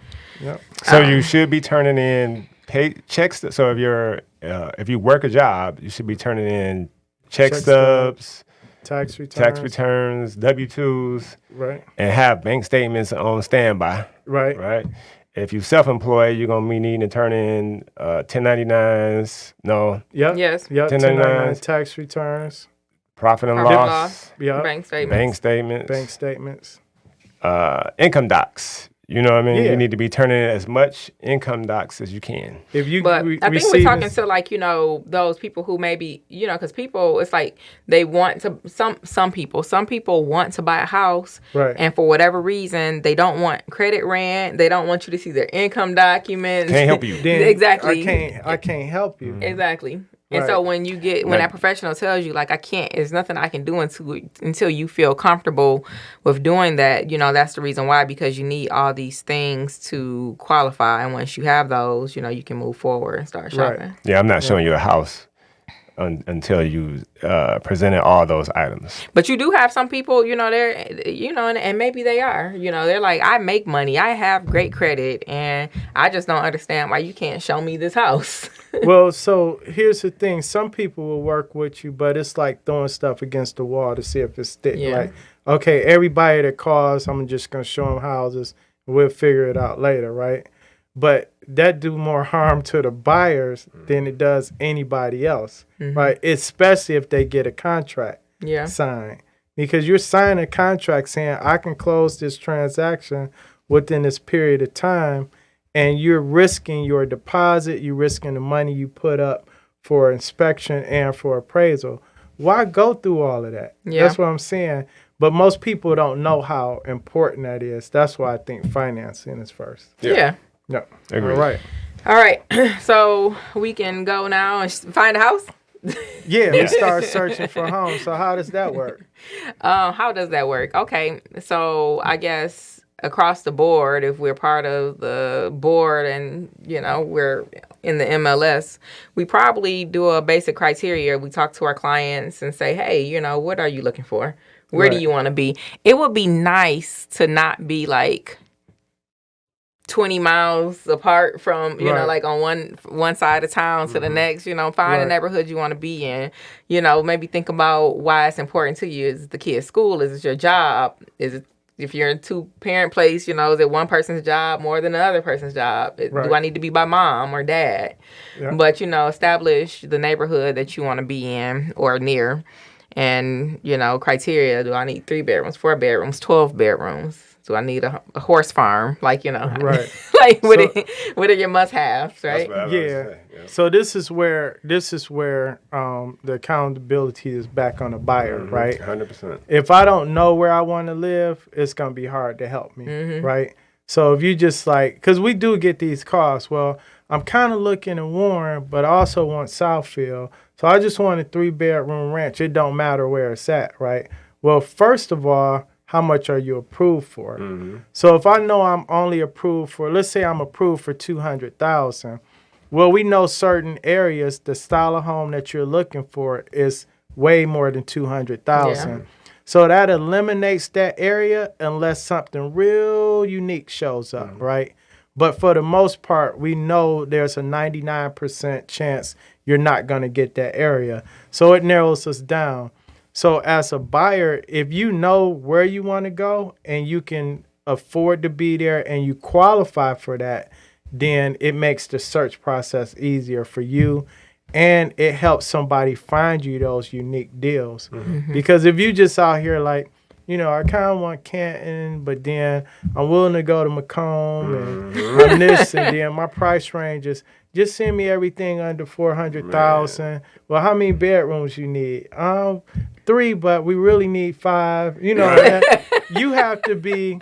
Speaker 2: Yep.
Speaker 3: So you should be turning in checks. So if you work a job, you should be turning in check stubs,
Speaker 2: tax returns,
Speaker 3: W-2s,
Speaker 2: right,
Speaker 3: and have bank statements on standby. Right. If you're self-employed, you're gonna be needing to turn in 1099s. No.
Speaker 2: Yep.
Speaker 1: Yes.
Speaker 2: Yep. 1099 tax returns.
Speaker 3: Profit and loss.
Speaker 2: Yep.
Speaker 1: Bank
Speaker 2: statements.
Speaker 3: Income docs. You know what I mean?
Speaker 2: Yeah.
Speaker 3: You need to be turning in as much income docs as you can.
Speaker 1: But I think we're talking to those people who maybe, because people, it's like they want to, some people want to buy a house, right, and for whatever reason, they don't want credit rent. They don't want you to see their income documents.
Speaker 3: Can't help you.
Speaker 1: Exactly.
Speaker 2: I can't help you.
Speaker 1: Exactly. And so when that professional tells you, like, I can't, there's nothing I can do until you feel comfortable with doing that, that's the reason why, because you need all these things to qualify. And once you have those, you can move forward and start shopping.
Speaker 3: Right. Yeah, I'm not showing you a house until you presented all those items.
Speaker 1: But you do have some people, and maybe they are, they're like, I make money, I have great credit, and I just don't understand why you can't show me this house.
Speaker 2: Well, so here's the thing. Some people will work with you, but it's like throwing stuff against the wall to see if it sticks.
Speaker 1: Yeah.
Speaker 2: Like, okay, everybody that calls, I'm just going to show them houses. We'll figure it out later, right? But that do more harm to the buyers than it does anybody else, right? Especially if they get a contract signed. Because you're signing a contract saying, I can close this transaction within this period of time, and you're risking your deposit, you're risking the money you put up for inspection and for appraisal. Why go through all of that?
Speaker 1: Yeah.
Speaker 2: That's what I'm saying. But most people don't know how important that is. That's why I think financing is first.
Speaker 1: Yeah.
Speaker 2: No.
Speaker 3: Agreed.
Speaker 2: All right.
Speaker 1: So we can go now and find a house?
Speaker 2: Yeah, we start searching for homes. So how does that work?
Speaker 1: How does that work? Okay, so I guess across the board, if we're part of the board and, we're in the MLS, we probably do a basic criteria. We talk to our clients and say, hey, what are you looking for? Where do you want to be? It would be nice to not be like 20 miles apart from, like on one side of town to the next, find a neighborhood you want to be in, maybe think about why it's important to you. Is it the kid's school? Is it your job? Is it, if you're in a 2-parent place, is it one person's job more than the other person's job? Do I need to be by mom or dad? Yeah. But, establish the neighborhood that you want to be in or near. And, criteria, do I need 3 bedrooms, 4 bedrooms, 12 bedrooms? Do I need a horse farm? Like,
Speaker 2: right.
Speaker 1: like what are your must-haves, right?
Speaker 2: Yeah. So this is where the accountability is back on the buyer, right?
Speaker 3: 100%.
Speaker 2: If I don't know where I want to live, it's going to be hard to help me, right? So if you just because we do get these calls, well, I'm kind of looking in Warren, but I also want Southfield. So I just want a 3-bedroom ranch. It don't matter where it's at, right? Well, first of all, how much are you approved for? So if I know I'm only approved for, let's say I'm approved for $200,000. Well, we know certain areas, the style of home that you're looking for is way more than $200,000. Yeah. So that eliminates that area unless something real unique shows up, right? But for the most part, we know there's a 99% chance you're not going to get that area. So it narrows us down. So as a buyer, if you know where you want to go and you can afford to be there and you qualify for that, then it makes the search process easier for you, and it helps somebody find you those unique deals. Because if you just out here like, I kind of want Canton, but then I'm willing to go to Macomb and I'm this, and then my price range is just send me everything under $400,000. Well, how many bedrooms you need? 3, but we really need 5. You have to be.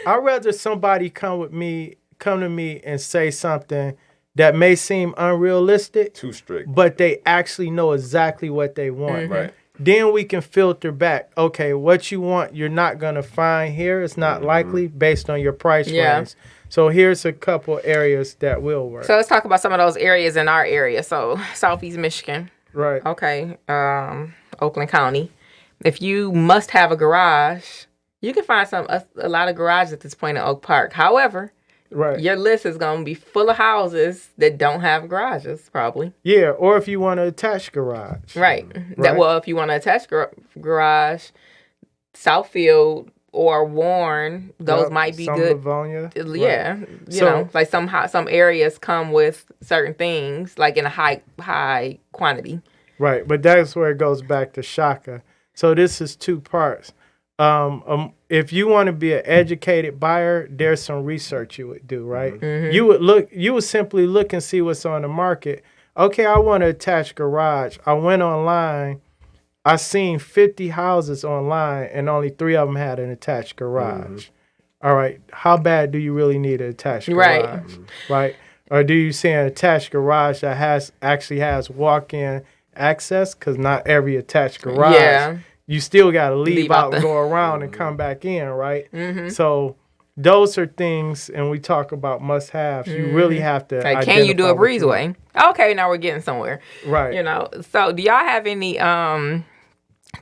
Speaker 2: I'd rather somebody come to me and say something that may seem unrealistic,
Speaker 3: too strict,
Speaker 2: but they actually know exactly what they want.
Speaker 3: Right.
Speaker 2: Then we can filter back. Okay, what you want, you're not gonna find here. It's not likely based on your price range. So here's a couple areas that will work.
Speaker 1: So let's talk about some of those areas in our area. So Southeast Michigan.
Speaker 2: Right.
Speaker 1: Okay. Oakland County. If you must have a garage, you can find a lot of garages at this point in Oak Park. However, your list is going to be full of houses that don't have garages, probably.
Speaker 2: Yeah, or if you want to attach garage.
Speaker 1: Right. If you want to attach garage, Southfield or Warren, those might be good.
Speaker 2: Livonia.
Speaker 1: Yeah. Like some areas come with certain things, like in a high quantity.
Speaker 2: Right, but that's where it goes back to Shaka. So this is 2 parts. If you want to be an educated buyer, there's some research you would do, right? You would simply look and see what's on the market. Okay, I want to attach garage. I went online. I seen 50 houses online, and only 3 of them had an attached garage. All right, how bad do you really need an attached garage? Right? Or do you see an attached garage that actually has walk-in access? Because not every attached garage, you still got to leave out and go around and come back in, right? So those are things, and we talk about must-haves. You really have to.
Speaker 1: Like, can you do a breezeway? Okay, now we're getting somewhere.
Speaker 2: Right.
Speaker 1: You know. So, do y'all have any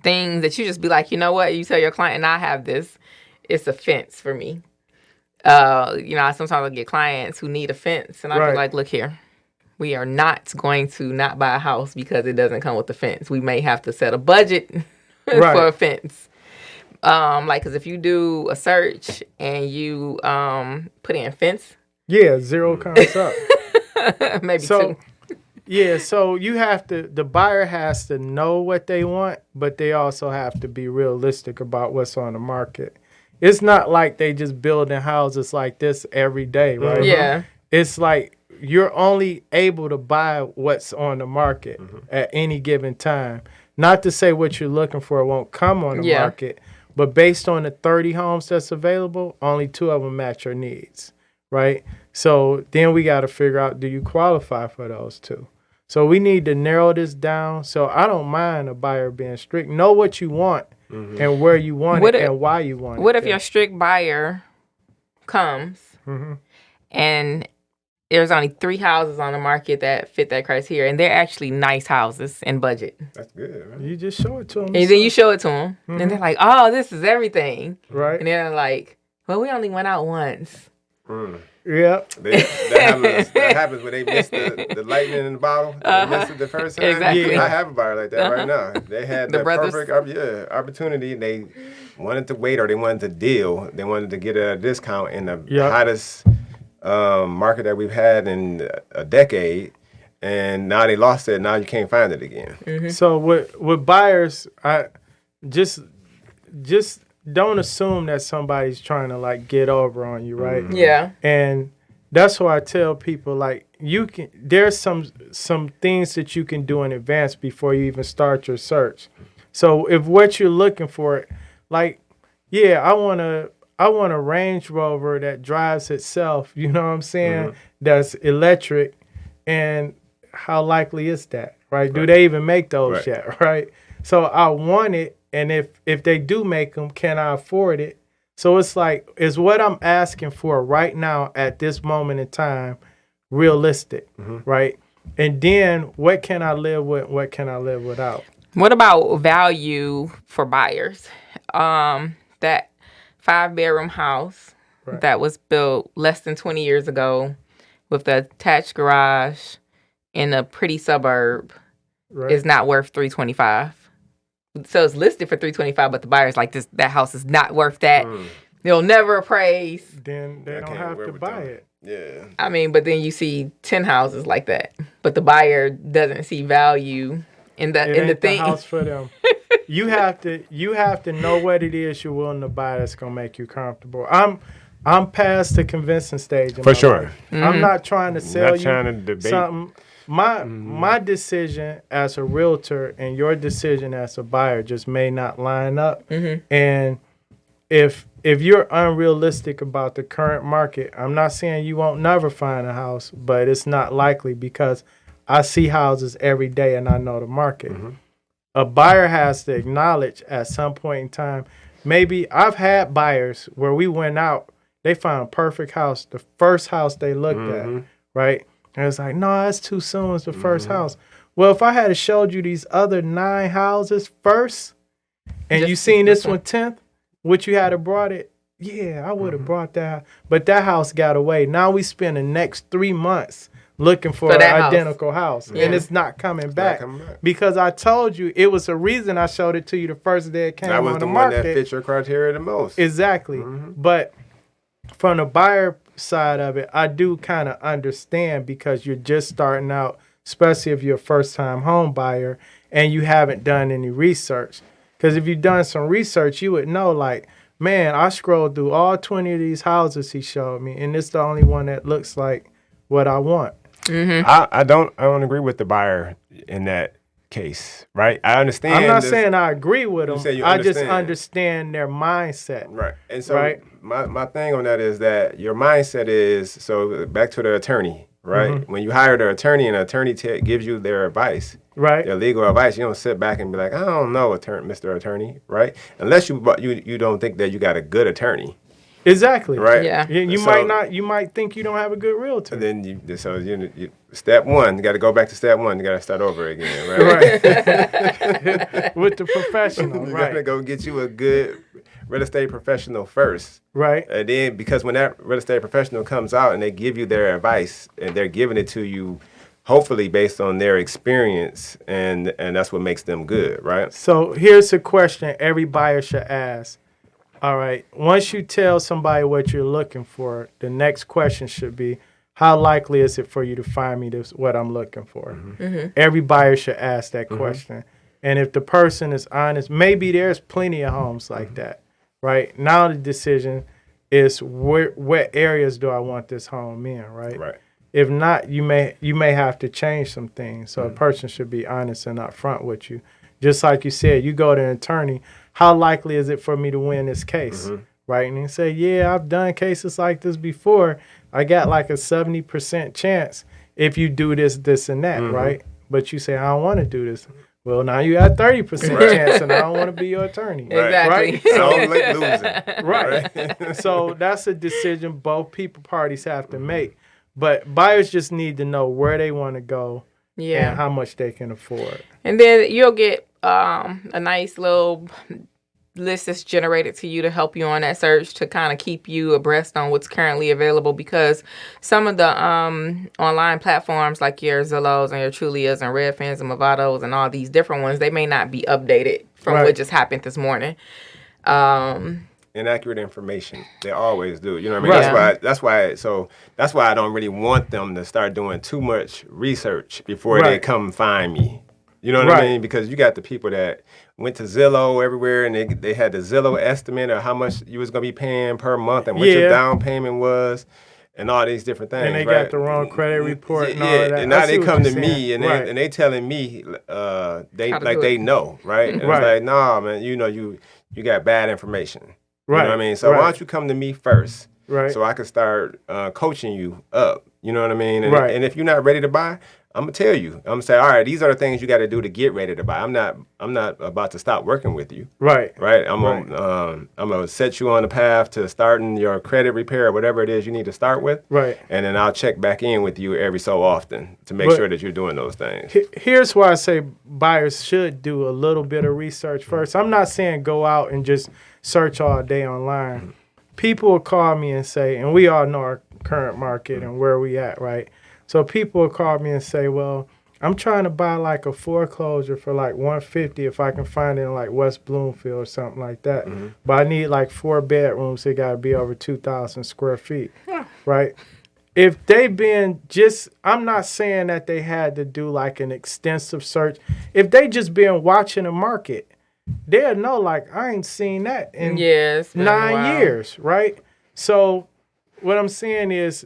Speaker 1: things that you just be like, you know what? You tell your client, I have this. It's a fence for me. You know, sometimes I get clients who need a fence, and I be like, look here. We are not going to not buy a house because it doesn't come with the fence. We may have to set a budget for a fence. Like, because if you do a search and you put in fence.
Speaker 2: Yeah, 0 comes up.
Speaker 1: Maybe 2.
Speaker 2: Yeah, so you have to, the buyer has to know what they want, but they also have to be realistic about what's on the market. It's not like they just building houses like this every day, right?
Speaker 1: Yeah.
Speaker 2: It's like you're only able to buy what's on the market at any given time. Not to say what you're looking for won't come on the market, but based on the 30 homes that's available, only 2 of them match your needs, right? So then we got to figure out, do you qualify for those 2? So we need to narrow this down. So I don't mind a buyer being strict. Know what you want and where you want it and why you want it.
Speaker 1: What if your strict buyer comes and there's only 3 houses on the market that fit that criteria, and they're actually nice houses in budget?
Speaker 3: That's good, right?
Speaker 2: You just show it to them.
Speaker 1: And then you show it to them, and they're like, oh, this is everything.
Speaker 2: Right.
Speaker 1: And they're like, well, we only went out once.
Speaker 2: Yeah.
Speaker 3: That happens when they miss the lightning in the bottle. They missed it the first time.
Speaker 1: Exactly.
Speaker 3: I have a buyer like that right now. They had the perfect opportunity. They wanted to wait, or they wanted to deal. They wanted to get a discount in the hottest market that we've had in a decade, and now they lost it. Now you can't find it again.
Speaker 2: So with buyers, I just don't assume that somebody's trying to like get over on you, right?
Speaker 1: Yeah.
Speaker 2: And that's why I tell people, like, there's some things that you can do in advance before you even start your search. So if what you're looking for, like, I want a Range Rover that drives itself, you know what I'm saying? That's electric, and how likely is that, right? Do they even make those yet, right? So I want it, and if they do make them, can I afford it? So it's like, is what I'm asking for right now at this moment in time realistic, right? And then what can I live with? What can I live without?
Speaker 1: What about value for buyers? That 5-bedroom house that was built less than 20 years ago with the attached garage in a pretty suburb is not worth $325. So it's listed for $325, but the buyer's like, that house is not worth that. They'll never appraise.
Speaker 2: Then they don't have to buy it.
Speaker 3: Yeah.
Speaker 1: I mean, but then you see 10 houses like that, but the buyer doesn't see value in the thing.
Speaker 2: The house for them. You have to know what it is you're willing to buy that's gonna make you comfortable. I'm past the convincing stage.
Speaker 3: For sure.
Speaker 2: I'm not trying to sell you
Speaker 3: trying to debate
Speaker 2: something. My decision as a realtor and your decision as a buyer just may not line up. And if you're unrealistic about the current market, I'm not saying you won't never find a house, but it's not likely because I see houses every day and I know the market. A buyer has to acknowledge at some point in time, maybe I've had buyers where we went out, they found a perfect house, the first house they looked at, right? And it's like, no, that's too soon. It's the first house. Well, if I had showed you these other 9 houses first, and you seen this one 10th, which you had brought it, I would have brought that. But that house got away. Now we spend the next 3 months looking for an identical house. And it's not coming back. Because I told you, it was a reason I showed it to you the first day it came on the market. That was the one that
Speaker 3: fit your criteria the most.
Speaker 2: Exactly. But from the buyer side of it, I do kind of understand because you're just starting out, especially if you're a first-time home buyer and you haven't done any research. Because if you've done some research, you would know, like, man, I scrolled through all 20 of these houses he showed me, and it's the only one that looks like what I want.
Speaker 3: I don't agree with the buyer in that case, right? I understand.
Speaker 2: I'm not saying I agree with them. I just
Speaker 3: understand.
Speaker 2: understand their mindset.
Speaker 3: Right. And so my thing on that is that your mindset is, so back to the attorney, right? When you hire the attorney and the attorney gives you their advice, their legal advice, you don't sit back and be like, I don't know, Mr. Attorney, right? Unless you don't think that you got a good attorney.
Speaker 2: Exactly.
Speaker 3: Right.
Speaker 1: Yeah.
Speaker 2: You might think you don't have a good realtor.
Speaker 3: And then step one, you got to go back to step one. You got to start over again, right?
Speaker 2: Right. With the professional,
Speaker 3: You
Speaker 2: right.
Speaker 3: got to go get you a good real estate professional first.
Speaker 2: Right.
Speaker 3: And then, because when that real estate professional comes out and they give you their advice, and they're giving it to you, hopefully based on their experience, and that's what makes them good, right?
Speaker 2: So here's a question every buyer should ask. All right. Once you tell somebody what you're looking for, the next question should be, how likely is it for you to find me what I'm looking for? Every buyer should ask that question. And if the person is honest, maybe there's plenty of homes like that, right? Now the decision is what areas do I want this home in, right?
Speaker 3: Right.
Speaker 2: If not, you may have to change some things. So a person should be honest and upfront with you. Just like you said, you go to an attorney, how likely is it for me to win this case, right? And you say, yeah, I've done cases like this before. I got like a 70% chance if you do this, this, and that, right? But you say, I don't want to do this. Well, now you got 30% chance, and I don't want to be your attorney.
Speaker 1: Exactly.
Speaker 2: Right?
Speaker 3: So I'm like losing.
Speaker 2: Right. So that's a decision both parties have to make. But buyers just need to know where they want to go and how much they can afford.
Speaker 1: And then you'll get a nice little list that's generated to you to help you on that search, to kind of keep you abreast on what's currently available, because some of the online platforms like your Zillows and your Trulias and Redfins and Movados and all these different ones, they may not be updated from what just happened this morning.
Speaker 3: Inaccurate information. They always do. You know what I mean?
Speaker 2: Right.
Speaker 3: That's why I don't really want them to start doing too much research before they come find me. You know what I mean? Because you got the people that went to Zillow everywhere, and they had the Zillow estimate of how much you was going to be paying per month and what your down payment was, and all these different things.
Speaker 2: And they got the wrong credit report and all of that.
Speaker 3: And now they come to me and they telling me they know, right? And it's like, nah, man, you got bad information. You know what I mean? So why don't you come to me first, so I can start coaching you up. You know what I mean? And if you're not ready to buy, I'm gonna tell you. I'm gonna say, all right, these are the things you got to do to get ready to buy. I'm not about to stop working with you. Right. I'm gonna set you on the path to starting your credit repair or whatever it is you need to start with. Right. And then I'll check back in with you every so often to make sure that you're doing those things.
Speaker 2: Here's why I say buyers should do a little bit of research first. I'm not saying go out and just search all day online. People will call me and say, and we all know our current market and where we at, right? So people will call me and say, well, I'm trying to buy like a foreclosure for like $150 if I can find it in like West Bloomfield or something like that. But I need like 4 bedrooms. They got to be over 2,000 square feet, right? If they've been I'm not saying that they had to do like an extensive search. If they just been watching the market, they'll know like I ain't seen that in 9 years, right? So what I'm saying is,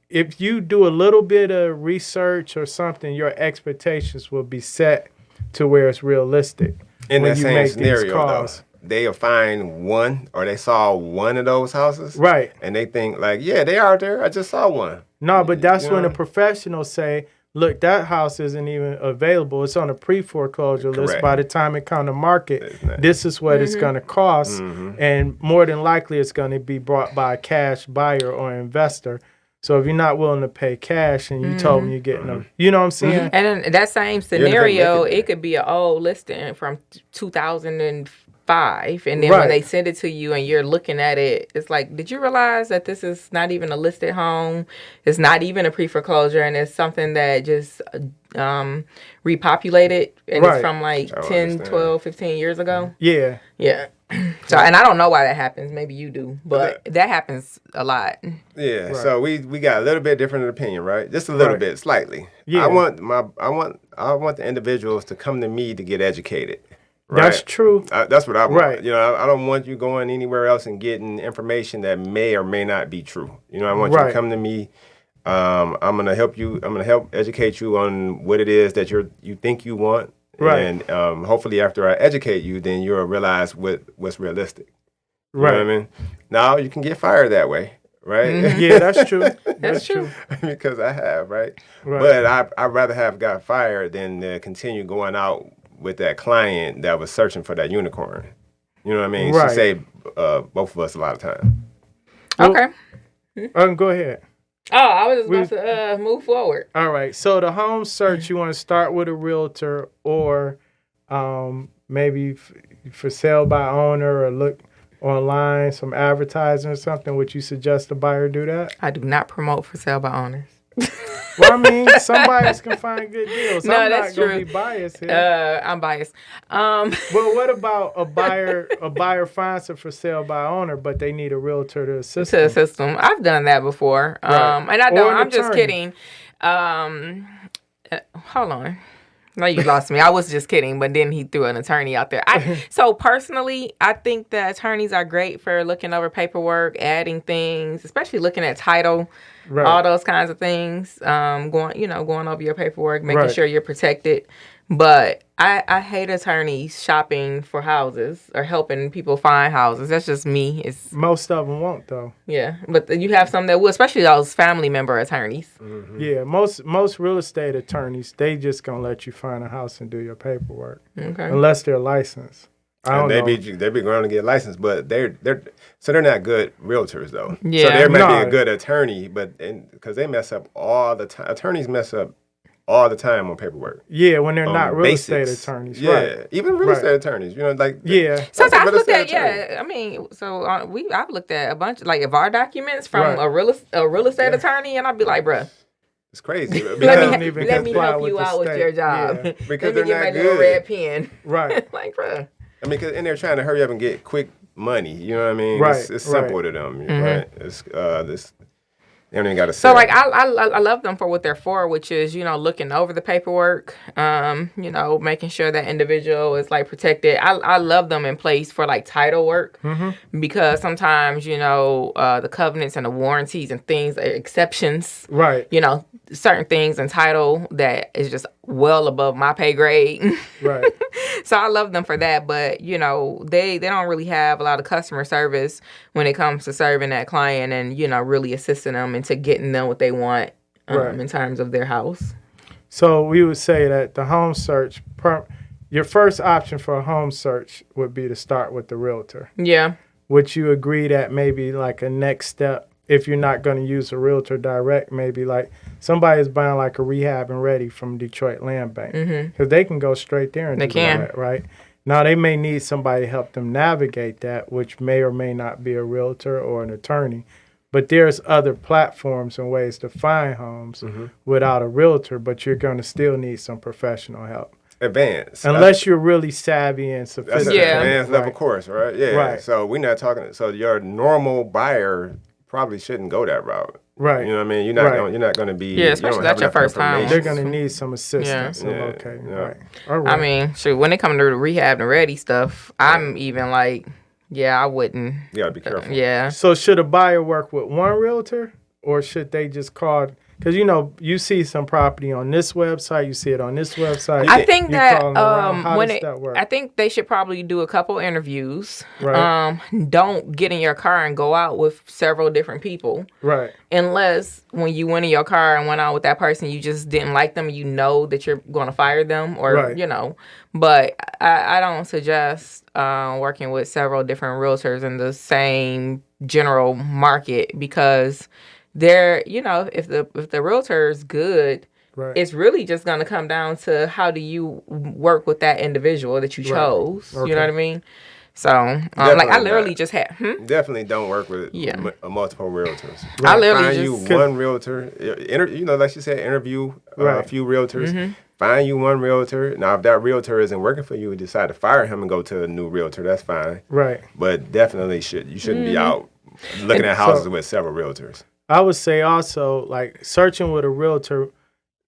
Speaker 2: if you do a little bit of research or something, your expectations will be set to where it's realistic.
Speaker 3: In that same scenario, though, they'll find one, or they saw one of those houses, right? And they think like, yeah, they are there. I just saw one.
Speaker 2: No, but that's when the professionals say, look, that house isn't even available. It's on a pre-foreclosure list. By the time it comes to market, this is what it's going to cost. And more than likely, it's going to be bought by a cash buyer or investor. So if you're not willing to pay cash and you told me you're getting them, you know what I'm saying?
Speaker 1: And in that same scenario, it could be an old listing from 2005. And then when they send it to you and you're looking at it, it's like, did you realize that this is not even a listed home? It's not even a pre-foreclosure, and it's something that just repopulated, and it's from like 10, 12, 15 years ago? Yeah. So, and I don't know why that happens. Maybe you do, but that happens a lot.
Speaker 3: Yeah. So we got a little bit different opinion, right? Just a little bit, slightly. Yeah. I want the individuals to come to me to get educated. Right?
Speaker 2: That's true.
Speaker 3: That's what I want. Right. You know, I don't want you going anywhere else and getting information that may or may not be true. You know, I want you to come to me. I'm gonna help you. I'm gonna help educate you on what it is that you think you want. Right. And hopefully after I educate you, then you'll realize what's realistic. You know what I mean? Now you can get fired that way, right?
Speaker 2: Yeah, that's true. That's true.
Speaker 3: Because I have, right? But I'd rather have got fired than continue going out with that client that was searching for that unicorn. You know what I mean? She saved both of us a lot of time.
Speaker 1: Okay.
Speaker 2: Go ahead.
Speaker 1: Oh, I was just about to move forward.
Speaker 2: All right. So the home search, you want to start with a realtor or maybe for sale by owner, or look online, some advertising or something. Would you suggest a buyer do that?
Speaker 1: I do not promote for sale by owners.
Speaker 2: Well, I mean, some buyers can find good deals.
Speaker 1: No,
Speaker 2: I'm
Speaker 1: that's
Speaker 2: not going
Speaker 1: true.
Speaker 2: to be biased here.
Speaker 1: I'm biased.
Speaker 2: Well, what about a buyer? A buyer finds it for sale by owner, but they need a realtor to assist
Speaker 1: To
Speaker 2: them.
Speaker 1: the system. I've done that before.
Speaker 2: Right.
Speaker 1: And I
Speaker 2: Or
Speaker 1: don't.
Speaker 2: an
Speaker 1: I'm just
Speaker 2: attorney.
Speaker 1: kidding. Hold on. No, you lost me. I was just kidding, but then he threw an attorney out there. So personally, I think that attorneys are great for looking over paperwork, adding things, especially looking at title,
Speaker 2: Right.
Speaker 1: all those kinds of things. Going over your paperwork, making
Speaker 2: Right.
Speaker 1: sure you're protected. But I hate attorneys shopping for houses or helping people find houses. That's just me. It's
Speaker 2: Most of them won't, though.
Speaker 1: yeah, but you have some that will, especially those family member attorneys.
Speaker 3: Mm-hmm.
Speaker 2: Yeah, most real estate attorneys, they just gonna let you find a house and do your paperwork,
Speaker 1: Okay.
Speaker 2: unless they're licensed. I don't know.
Speaker 3: They be going to get licensed, but they're not good realtors though.
Speaker 1: Yeah.
Speaker 3: So they might be
Speaker 2: No.
Speaker 3: a good attorney, but because they mess up all the time. Attorneys mess up all the time on paperwork.
Speaker 2: Yeah, when they're not real
Speaker 3: Basics.
Speaker 2: estate attorneys,
Speaker 3: Yeah,
Speaker 2: right?
Speaker 3: even real
Speaker 2: Right.
Speaker 3: estate attorneys. You know, like
Speaker 2: Yeah,
Speaker 1: Sometimes I've
Speaker 3: real
Speaker 1: looked
Speaker 3: estate
Speaker 1: at
Speaker 3: attorney.
Speaker 1: I mean, so I've looked at a bunch like of our documents from
Speaker 2: Right.
Speaker 1: a real estate attorney, and I'd be like, bruh,
Speaker 3: It's crazy.
Speaker 1: let
Speaker 2: don't
Speaker 1: me
Speaker 2: even
Speaker 1: let me
Speaker 2: comply
Speaker 1: help
Speaker 2: with
Speaker 1: you
Speaker 2: the
Speaker 1: out with
Speaker 2: state.
Speaker 1: your job.
Speaker 2: Yeah.
Speaker 3: Because
Speaker 1: let me
Speaker 3: they're
Speaker 1: get my
Speaker 3: not
Speaker 1: little
Speaker 3: good.
Speaker 1: red pen.
Speaker 2: right.
Speaker 1: Like, bruh.
Speaker 3: I mean, and they're trying to hurry up and get quick money. You know what I mean?
Speaker 2: Right,
Speaker 3: It's
Speaker 2: right.
Speaker 3: simple to them, right? It's this. They don't even got to.
Speaker 1: So like I love them for what they're for, which is looking over the paperwork, making sure that individual is like protected. I love them in place for like title work because sometimes the covenants and the warranties and things are exceptions.
Speaker 2: Right.
Speaker 1: Certain things in title that is just well above my pay grade.
Speaker 2: Right.
Speaker 1: So I love them for that, but they don't really have a lot of customer service when it comes to serving that client and really assisting them into getting them what they want
Speaker 2: Right.
Speaker 1: in terms of their house.
Speaker 2: So we would say that the home search, your first option for a home search would be to start with the realtor.
Speaker 1: Yeah.
Speaker 2: Would you agree that maybe like a next step, if you're not going to use a realtor direct, maybe like somebody's buying like a rehab and ready from Detroit Land Bank, because they can go straight there and
Speaker 1: They
Speaker 2: do
Speaker 1: can.
Speaker 2: that, right? Now they may need somebody to help them navigate that, which may or may not be a realtor or an attorney. But there's other platforms and ways to find homes without a realtor, but you're going to still need some professional help.
Speaker 3: advanced.
Speaker 2: Unless you're really savvy and
Speaker 3: That's
Speaker 2: sophisticated.
Speaker 3: an
Speaker 1: Yeah.
Speaker 3: advanced level
Speaker 2: Right.
Speaker 3: course, right? Yeah.
Speaker 2: Right.
Speaker 3: So we're not talking. So your normal buyer probably shouldn't go that route.
Speaker 2: Right.
Speaker 3: You know what I mean? You're not.
Speaker 2: Right.
Speaker 3: You're not going to be.
Speaker 1: Yeah,
Speaker 3: you don't
Speaker 1: especially
Speaker 3: have
Speaker 1: that's your
Speaker 3: enough
Speaker 1: first time.
Speaker 2: They're
Speaker 3: information.
Speaker 2: going to need some assistance in
Speaker 3: Yeah.
Speaker 2: locating.
Speaker 3: Yeah.
Speaker 2: Right. All right.
Speaker 1: I mean, shoot, when it comes to the rehab and ready stuff, I'm even like, yeah, I wouldn't.
Speaker 3: You got to be careful.
Speaker 1: Yeah.
Speaker 2: So should a buyer work with one realtor, or should they just call? Because you see some property on this website, you see it on this website.
Speaker 1: I think
Speaker 2: you
Speaker 1: that
Speaker 2: calling around. How does that work?
Speaker 1: I think they should probably do a couple interviews.
Speaker 2: Right.
Speaker 1: Don't get in your car and go out with several different people.
Speaker 2: Right.
Speaker 1: Unless when you went in your car and went out with that person, you just didn't like them. You know that you're going to fire them, or
Speaker 2: Right.
Speaker 1: But I don't suggest working with several different realtors in the same general market because they're if the realtor is good.
Speaker 2: Right.
Speaker 1: It's really just going to come down to how do you work with that individual that you
Speaker 2: Right.
Speaker 1: chose.
Speaker 2: Okay.
Speaker 1: You know what I mean? So, like I
Speaker 3: Definitely
Speaker 1: literally
Speaker 3: not.
Speaker 1: just had.
Speaker 3: Definitely don't work with
Speaker 1: Yeah.
Speaker 3: multiple realtors.
Speaker 1: I literally
Speaker 3: Find
Speaker 1: just.
Speaker 3: you one realtor. Like you said, interview a
Speaker 2: Right.
Speaker 3: few realtors.
Speaker 1: Mm-hmm.
Speaker 3: Find you one realtor. Now, if that realtor isn't working for you, and decide to fire him and go to a new realtor. That's fine.
Speaker 2: Right.
Speaker 3: But definitely you shouldn't be out looking at houses with several realtors.
Speaker 2: I would say also, like, searching with a realtor,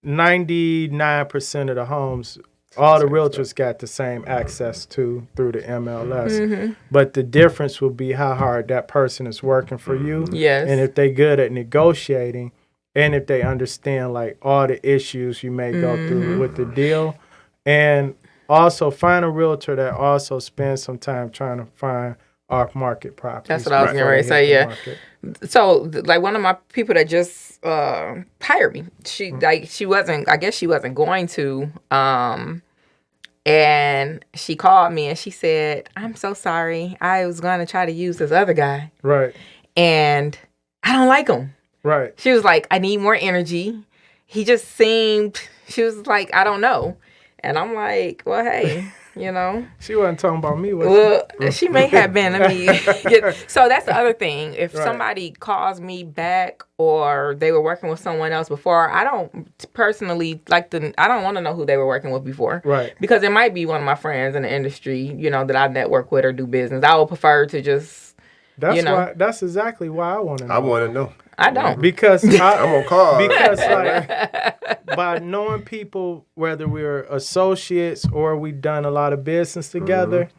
Speaker 2: 99% of the homes, all the realtors got the same access to through the MLS. But the difference will be how hard that person is working for you.
Speaker 1: Yes.
Speaker 2: And if they good at negotiating, and if they understand, like, all the issues you may go through with the deal. And also find a realtor that also spends some time trying to find off-market properties.
Speaker 1: That's what I was getting
Speaker 2: before
Speaker 1: ready to
Speaker 2: they
Speaker 1: say,
Speaker 2: hit the
Speaker 1: yeah.
Speaker 2: market.
Speaker 1: So, like one of my people that just hired me, she wasn't going to, and she called me and she said, "I'm so sorry. I was going to try to use this other guy."
Speaker 2: Right.
Speaker 1: and I don't like him.
Speaker 2: Right.
Speaker 1: She was like, I need more energy. He just seemed, she was like, I don't know. And I'm like, well, hey, you know.
Speaker 2: She wasn't talking about me, was
Speaker 1: Well, she may have been. Let me so that's the other thing. If somebody calls me back or they were working with someone else before, I don't personally like I don't want to know who they were working with before.
Speaker 2: Right.
Speaker 1: Because it might be one of my friends in the industry, you know, that I network with or do business. I would prefer to just,
Speaker 2: That's exactly why I want to know.
Speaker 3: I want to know.
Speaker 1: I don't.
Speaker 2: Because
Speaker 3: I'm going to call.
Speaker 2: Because by knowing people, whether we're associates or we've done a lot of business together,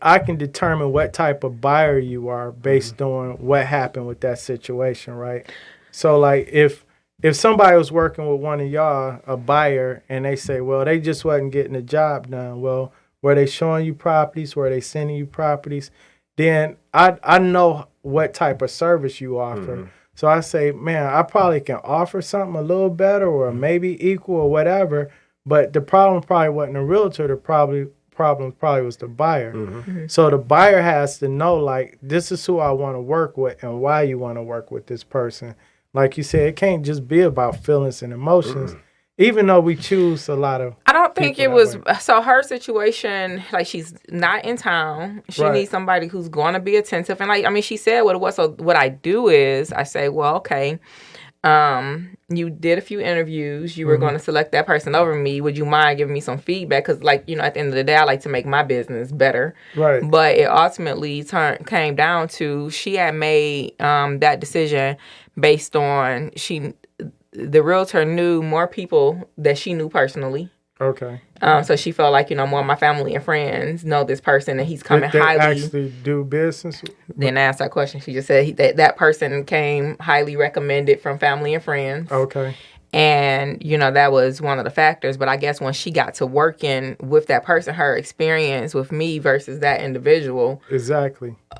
Speaker 2: I can determine what type of buyer you are based on what happened with that situation, right? So, like, if somebody was working with one of y'all, a buyer, and they say, well, they just wasn't getting the job done. Well, were they showing you properties? Were they sending you properties? Then I know what type of service you offer. So I say, man, I probably can offer something a little better or maybe equal or whatever. But the problem probably wasn't the realtor. The problem probably was the buyer. So the buyer has to know, like, this is who I want to work with and why you want to work with this person. Like you said, it can't just be about feelings and emotions. Even though we choose a lot of
Speaker 1: I don't think it was
Speaker 2: way.
Speaker 1: so her situation, like she's not in town. She needs somebody who's going to be attentive. And like, I mean, she said what it was. So what I do is I say, well, okay, you did a few interviews. You were going to select that person over me. Would you mind giving me some feedback? Because like, you know, at the end of the day, I like to make my business better.
Speaker 2: Right.
Speaker 1: But it ultimately came down to she had made that decision based on the realtor knew more people that she knew personally.
Speaker 2: Okay.
Speaker 1: So she felt like, you know, more of my family and friends know this person and he's coming
Speaker 2: Did they
Speaker 1: highly.
Speaker 2: actually do business?
Speaker 1: Didn't ask that question. She just said that person came highly recommended from family and friends.
Speaker 2: Okay.
Speaker 1: And, you know, that was one of the factors. But I guess when she got to working with that person, her experience with me versus that individual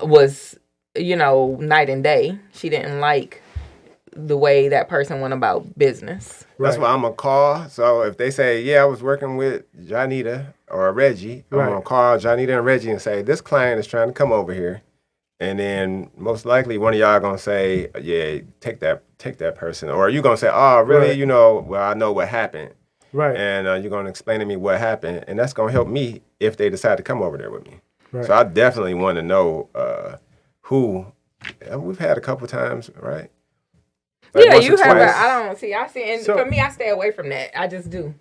Speaker 1: was, you know, night and day. She didn't like the way that person went about business.
Speaker 3: That's why I'm going to call. So if they say, yeah, I was working with Jonnita or Reggie, I'm going to call Jonnita and Reggie and say, this client is trying to come over here. And then most likely one of y'all going to say, yeah, take that person. Or you're going to say, oh, really? You know, well, I know what happened.
Speaker 2: Right.
Speaker 3: And you're going to explain to me what happened. And that's going to help me if they decide to come over there with me.
Speaker 2: Right.
Speaker 3: So I definitely want to know who. We've had a couple times, right?
Speaker 1: Like yeah, you have. I see. And for me, I stay away from that. I just do.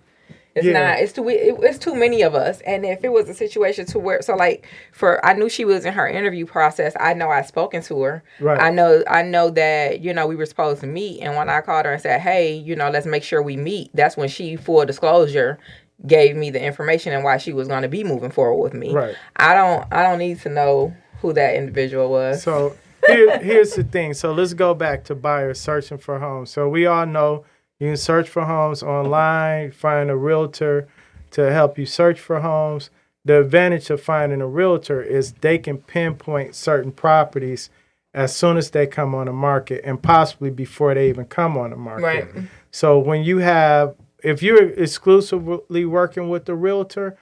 Speaker 1: It's not. It's too many of us. And if it was a situation to where, so like, I knew she was in her interview process. I know I'd spoken to her.
Speaker 2: Right.
Speaker 1: I know that, you know, we were supposed to meet. And when I called her and said, hey, you know, let's make sure we meet. That's when she, full disclosure, gave me the information and why she was going to be moving forward with me.
Speaker 2: Right.
Speaker 1: I don't need to know who that individual was.
Speaker 2: So here's the thing. So let's go back to buyers searching for homes. So we all know you can search for homes online, find a realtor to help you search for homes. The advantage of finding a realtor is they can pinpoint certain properties as soon as they come on the market and possibly before they even come on the market.
Speaker 1: Right.
Speaker 2: So if you're exclusively working with the realtor,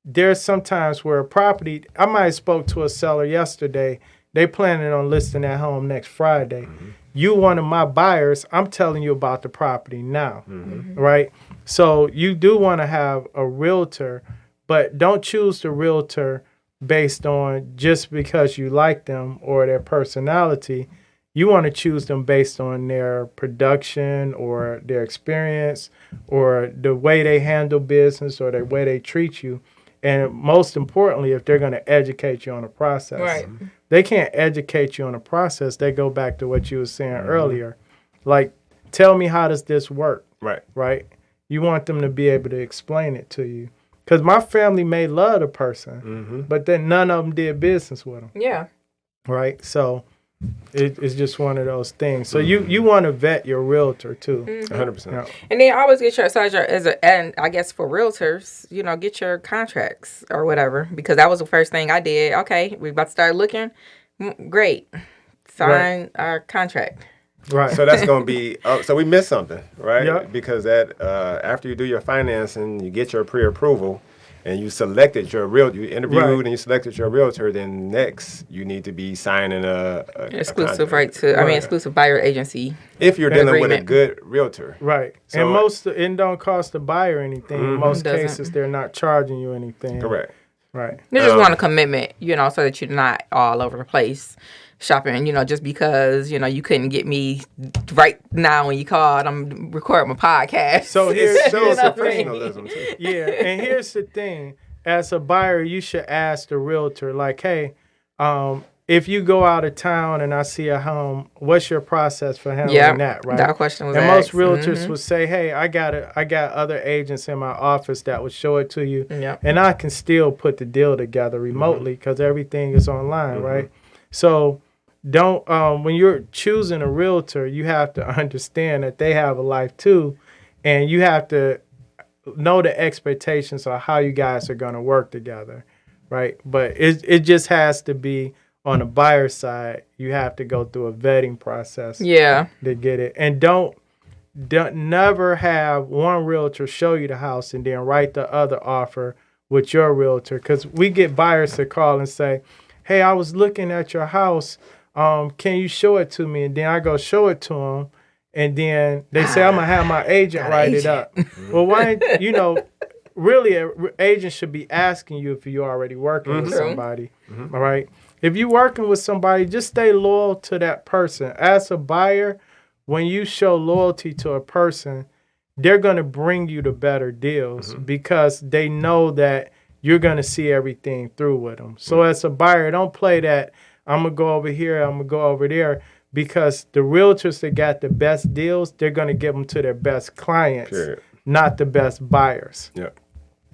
Speaker 2: there's sometimes where a property, I might have spoke to a seller yesterday. They planning on listing that home next Friday. You one of my buyers, I'm telling you about the property now, right? So you do want to have a realtor, but don't choose the realtor based on just because you like them or their personality. You want to choose them based on their production or their experience or the way they handle business or the way they treat you. And most importantly, if they're going to educate you on the process.
Speaker 1: Right.
Speaker 2: They can't educate you on the process. They go back to what you were saying earlier. Like, tell me, how does this work?
Speaker 3: Right.
Speaker 2: Right? You want them to be able to explain it to you. Because my family may love the person, but then none of them did business with them.
Speaker 1: Yeah.
Speaker 2: Right? So it's just one of those things. So you want to vet your realtor too.
Speaker 3: 100%.
Speaker 2: Yeah.
Speaker 1: And then always get and I guess for realtors, you know, get your contracts or whatever, because that was the first thing I did. Okay, we about to start looking. Great. Sign our contract.
Speaker 2: Right.
Speaker 3: So that's going to be, so we missed something, right?
Speaker 2: Yep.
Speaker 3: Because that after you do your financing, you get your pre-approval, and you selected your realtor, you interviewed
Speaker 2: Right.
Speaker 3: and you selected your realtor, then next you need to be signing a
Speaker 1: Exclusive
Speaker 3: contract.
Speaker 1: exclusive buyer agency.
Speaker 3: If you're dealing with a
Speaker 1: agreement.
Speaker 3: good realtor.
Speaker 2: Right.
Speaker 3: So,
Speaker 2: and it don't cost the buyer anything. In most
Speaker 1: Doesn't.
Speaker 2: cases, they're not charging you anything.
Speaker 3: correct.
Speaker 2: Right.
Speaker 1: You just want a commitment, so that you're not all over the place shopping, just because, you couldn't get me right now when you called. I'm recording my podcast.
Speaker 2: So
Speaker 3: It
Speaker 2: here's
Speaker 3: shows
Speaker 2: the thing.
Speaker 3: professionalism too.
Speaker 2: Yeah, and here's the thing. As a buyer, you should ask the realtor, like, hey, if you go out of town and I see a home, what's your process for handling that, right?
Speaker 1: That question was
Speaker 2: and
Speaker 1: asked.
Speaker 2: most realtors would say, hey, I got other agents in my office that would show it to you, and I can still put the deal together remotely because everything is online, right? So don't when you're choosing a realtor, you have to understand that they have a life too, and you have to know the expectations of how you guys are going to work together, right? But it just has to be on the buyer side. You have to go through a vetting process to get it. And don't never have one realtor show you the house and then write the other offer with your realtor, because we get buyers to call and say, hey, I was looking at your house, can you show it to me? And then I go show it to them, and then they say, I'm going to have my agent write it up. Well, why, really, an agent should be asking you if you're already working with somebody, all right? If you're working with somebody, just stay loyal to that person. As a buyer, when you show loyalty to a person, they're going to bring you the better deals because they know that you're going to see everything through with them. So as a buyer, don't play that, I'm going to go over here, I'm going to go over there, because the realtors that got the best deals, they're going to give them to their best clients, not the best buyers.
Speaker 3: Yeah.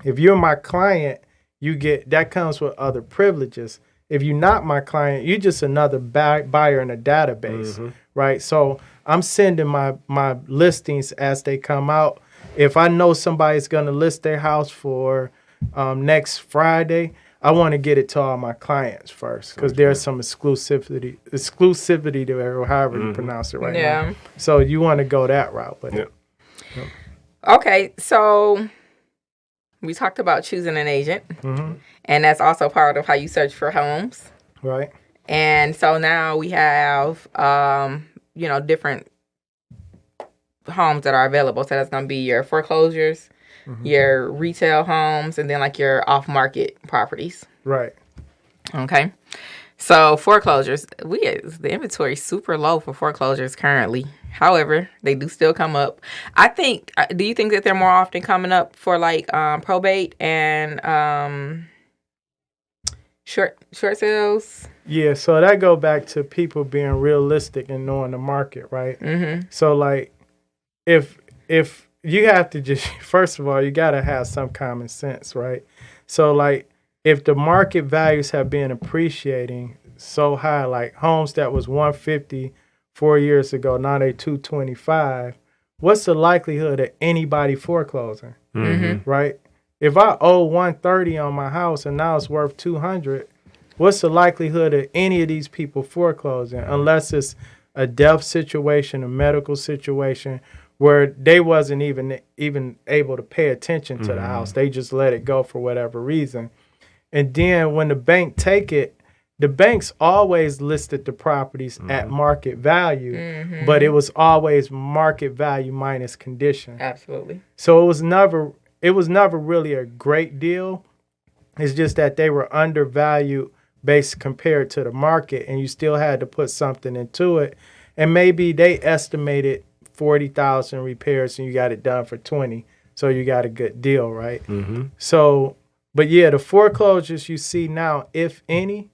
Speaker 2: If you're my client, that comes with other privileges. If you're not my client, you're just another buyer in a database, right? So I'm sending my listings as they come out. If I know somebody's going to list their house for next Friday, I want to get it to all my clients first, because there's some exclusivity there, or however you pronounce it right now. So you want to go that route with it.
Speaker 1: Okay, so we talked about choosing an agent, and that's also part of how you search for homes.
Speaker 2: Right.
Speaker 1: And so now we have, different homes that are available. So that's going to be your foreclosures, your retail homes, and then like your off-market properties.
Speaker 2: Right.
Speaker 1: Okay. So foreclosures, the inventory is super low for foreclosures currently. However, they do still come up. Do you think that they're more often coming up for like probate and short sales?
Speaker 2: Yeah, so that go back to people being realistic and knowing the market, right? So like, if you have to just, first of all, you got to have some common sense, right? So like, if the market values have been appreciating so high, like homes that was 150 4 years ago, now they 225, what's the likelihood of anybody foreclosing, right? If I owe 130 on my house and now it's worth 200, what's the likelihood of any of these people foreclosing, unless it's a death situation, a medical situation, where they wasn't even able to pay attention to the house. They just let it go for whatever reason. And then when the bank take it, the banks always listed the properties at market value, but it was always market value minus condition.
Speaker 1: Absolutely.
Speaker 2: So it was never really a great deal. It's just that they were undervalued based compared to the market, and you still had to put something into it. And maybe they estimated 40,000 repairs and you got it done for 20. So you got a good deal, right? So, but yeah, the foreclosures you see now, if any,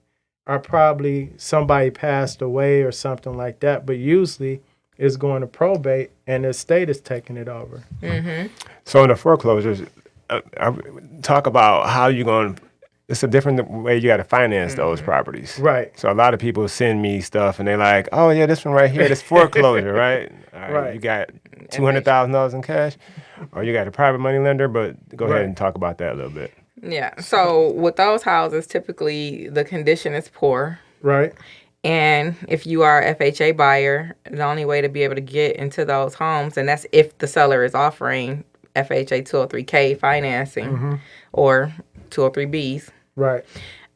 Speaker 2: are probably somebody passed away or something like that. But usually it's going to probate and the estate is taking it over.
Speaker 3: So in the foreclosures, talk about how you're going to, it's a different way you got to finance those properties.
Speaker 2: Right.
Speaker 3: So a lot of people send me stuff and they're like, oh yeah, this one right here, this foreclosure, right? All
Speaker 2: Right.
Speaker 3: You got $200,000 in cash, or you got a private money lender, but go ahead and talk about that a little bit.
Speaker 1: Yeah. So with those houses, typically the condition is poor.
Speaker 2: Right.
Speaker 1: And if you are a FHA buyer, the only way to be able to get into those homes, and that's if the seller is offering FHA 203K financing or 203Bs.
Speaker 2: Right.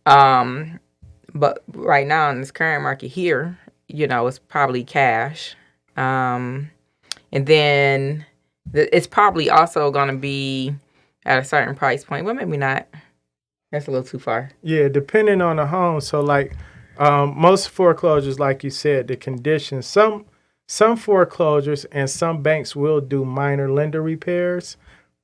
Speaker 1: But right now in this current market here, it's probably cash. And then it's probably also going to be at a certain price point. Well, maybe not. That's a little too far.
Speaker 2: Yeah, depending on the home. So, like, most foreclosures, like you said, the conditions. Some foreclosures and some banks will do minor lender repairs.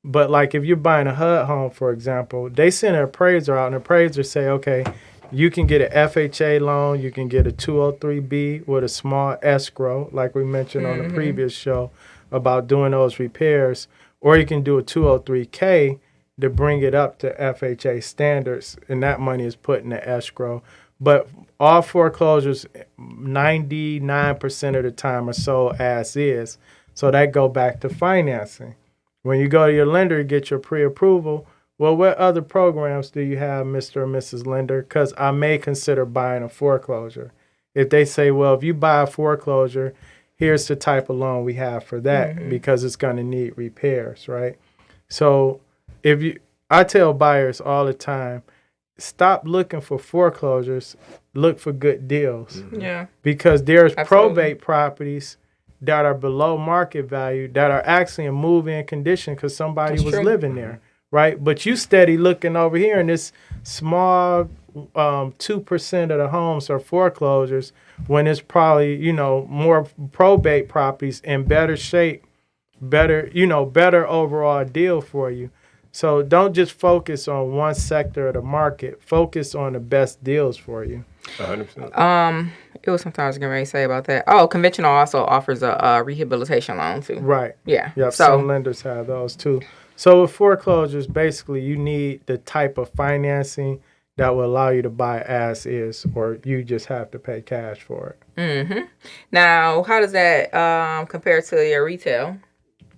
Speaker 2: But, like, if you're buying a HUD home, for example, they send an appraiser out, and the appraiser say, okay, you can get an FHA loan, you can get a 203B with a small escrow, like we mentioned on the previous show about doing those repairs, or you can do a 203K to bring it up to FHA standards, and that money is put in the escrow. But all foreclosures, 99% of the time are sold as is. So that go back to financing. When you go to your lender to get your pre-approval, well, what other programs do you have, Mr. or Mrs. Lender? Because I may consider buying a foreclosure. If they say, well, if you buy a foreclosure, here's the type of loan we have for that because it's going to need repairs, right? So I tell buyers all the time, stop looking for foreclosures, look for good deals.
Speaker 1: Yeah.
Speaker 2: Because there's
Speaker 1: Absolutely.
Speaker 2: probate properties that are below market value that are actually in move-in condition because somebody
Speaker 1: That's
Speaker 2: was
Speaker 1: true.
Speaker 2: living there, right? But you steady looking over here, and this small 2% of the homes are foreclosures when it's probably, more probate properties in better shape, better overall deal for you. So don't just focus on one sector of the market. Focus on the best deals for you.
Speaker 3: 100%.
Speaker 1: It was something I was going to say about that. Oh, conventional also offers a rehabilitation loan too.
Speaker 2: Right.
Speaker 1: Yeah.
Speaker 2: Yep.
Speaker 1: So
Speaker 2: Some lenders have those too. So with foreclosures, basically you need the type of financing that will allow you to buy as is, or you just have to pay cash for it.
Speaker 1: Now, how does that compare to your retail?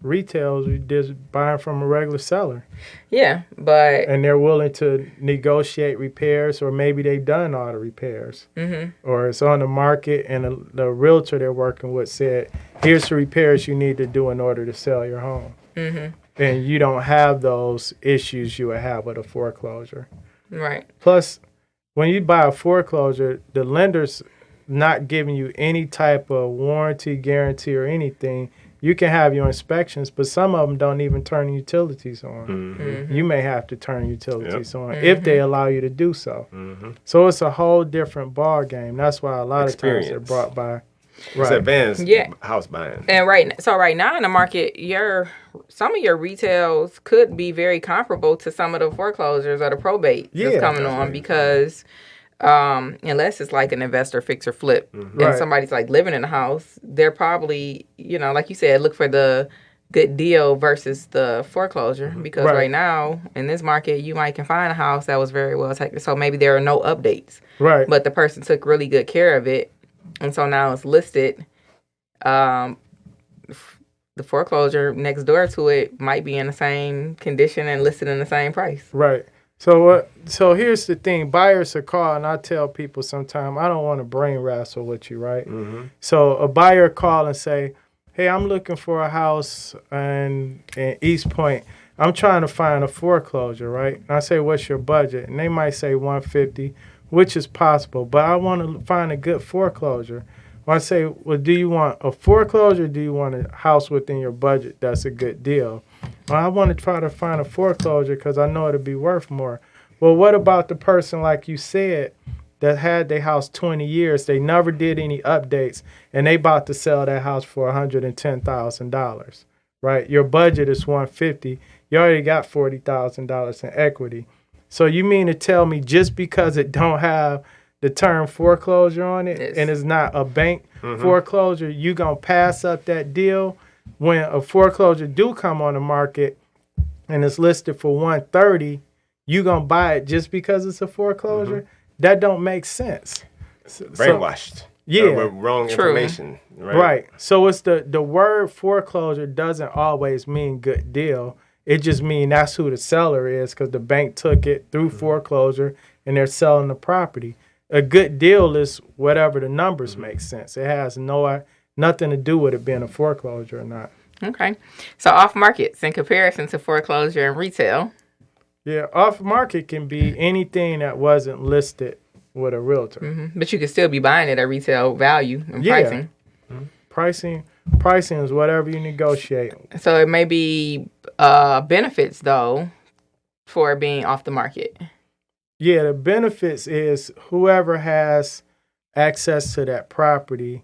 Speaker 2: Retail is just buying from a regular seller,
Speaker 1: Yeah, but
Speaker 2: and they're willing to negotiate repairs, or maybe they've done all the repairs, or it's on the market, and the realtor they're working with said, "Here's the repairs you need to do in order to sell your home," and you don't have those issues you would have with a foreclosure.
Speaker 1: right.
Speaker 2: Plus, when you buy a foreclosure, the lender's not giving you any type of warranty, guarantee, or anything. You can have your inspections, but some of them don't even turn utilities on. You may have to turn utilities on if they allow you to do so. So it's a whole different ball game. That's why a lot of times they're brought by.
Speaker 3: It's advanced house buying.
Speaker 1: And right now in the market, some of your retails could be very comparable to some of the foreclosures or the probate that's coming on because unless it's like an investor fix or flip and somebody's like living in the house, they're probably, like you said, look for the good deal versus the foreclosure because right now in this market, you can find a house that was very well taken. So maybe there are no updates,
Speaker 2: right?
Speaker 1: But the person took really good care of it. And so now it's listed. The foreclosure next door to it might be in the same condition and listed in the same price.
Speaker 2: Right. So here's the thing. Buyers are call, and I tell people sometimes, I don't want to brain wrestle with you, right? So a buyer call and say, hey, I'm looking for a house in East Point. I'm trying to find a foreclosure, right? And I say, what's your budget? And they might say $150, which is possible, but I want to find a good foreclosure. Well, I say, well, do you want a foreclosure or do you want a house within your budget that's a good deal? Well, I want to try to find a foreclosure because I know it'll be worth more. Well, what about the person, like you said, that had their house 20 years, they never did any updates, and they about to sell that house for $110,000, right? Your budget is $150. You already got $40,000 in equity. So you mean to tell me just because it don't have the term foreclosure on it and it's not a bank foreclosure, you going to pass up that deal when a foreclosure do come on the market and it's listed for $130, you going to buy it just because it's a foreclosure? That don't make sense.
Speaker 3: Brainwashed. With wrong information.
Speaker 2: Right. So it's the word foreclosure doesn't always mean good deal. It just means that's who the seller is because the bank took it through foreclosure and they're selling the property. A good deal is whatever the numbers make sense. It has nothing to do with it being a foreclosure or not.
Speaker 1: Okay. So off markets in comparison to foreclosure and retail.
Speaker 2: Yeah, off market can be anything that wasn't listed with a realtor.
Speaker 1: But you could still be buying it at retail value and pricing.
Speaker 2: Pricing is whatever you negotiate.
Speaker 1: So it may be benefits, though, for being off the market.
Speaker 2: Yeah, the benefits is whoever has access to that property,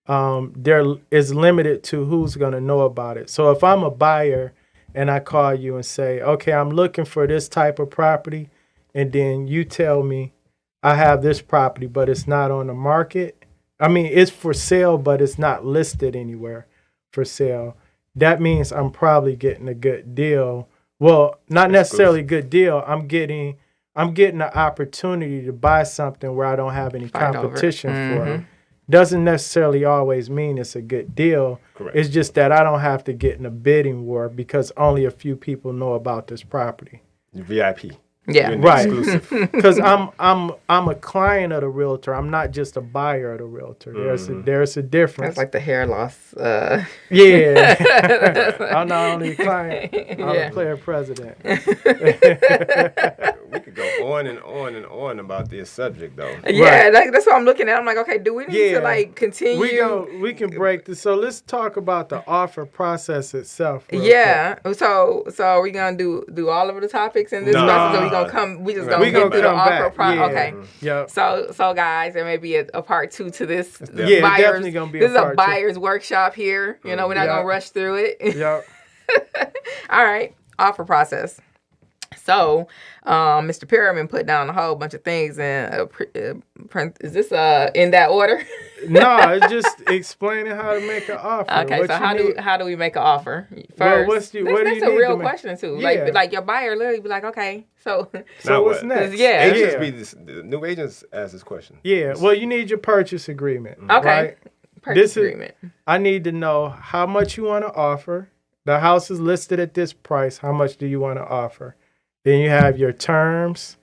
Speaker 2: there is limited to who's going to know about it. So if I'm a buyer and I call you and say, okay, I'm looking for this type of property, and then you tell me I have this property, but it's not on the market. I mean, it's for sale, but it's not listed anywhere for sale. That means I'm probably getting a good deal. Well, not necessarily a good deal. I'm getting the opportunity to buy something where I don't have any competition for it. Doesn't necessarily always mean it's a good deal.
Speaker 3: Correct.
Speaker 2: It's just that I don't have to get in a bidding war because only a few people know about this property.
Speaker 3: VIP.
Speaker 1: Yeah,
Speaker 2: right.
Speaker 3: Exclusive.
Speaker 2: Because I'm a client of the realtor. I'm not just a buyer of the realtor. There's a difference.
Speaker 1: That's like the hair loss.
Speaker 2: Yeah. I'm not only a client. I'm a player president.
Speaker 3: We could go on and on and on about this subject, though.
Speaker 1: Yeah, that's what I'm looking at. I'm like, okay, do we need to like continue?
Speaker 2: We can break this. So let's talk about the offer process itself.
Speaker 1: Yeah. Quick. So are we gonna do all of the topics in this process? Or we just gonna get through the offer process?
Speaker 2: Yeah.
Speaker 1: Okay.
Speaker 2: Yeah.
Speaker 1: So guys, there may be a part 2 to this.
Speaker 2: Yeah, definitely gonna be.
Speaker 1: This is a buyer's workshop here. You know, we're not gonna rush through it.
Speaker 2: Yeah.
Speaker 1: All right. Offer process. So, Mr. Perryman put down a whole bunch of things, and is this in that order?
Speaker 2: No, it's just explaining how to make an offer.
Speaker 1: Okay,
Speaker 2: what
Speaker 1: so how do we make an offer first?
Speaker 2: Well, what do you
Speaker 1: that's
Speaker 2: need
Speaker 1: a real
Speaker 2: to
Speaker 1: question too.
Speaker 2: Yeah.
Speaker 1: Like your buyer literally be like, okay, so
Speaker 2: what's next?
Speaker 1: Yeah,
Speaker 3: Agents the new agents ask this question.
Speaker 2: Yeah, well, you need your purchase agreement.
Speaker 1: Okay,
Speaker 2: right?
Speaker 1: purchase agreement.
Speaker 2: I need to know how much you want to offer. The house is listed at this price. How much do you want to offer? Then you have your terms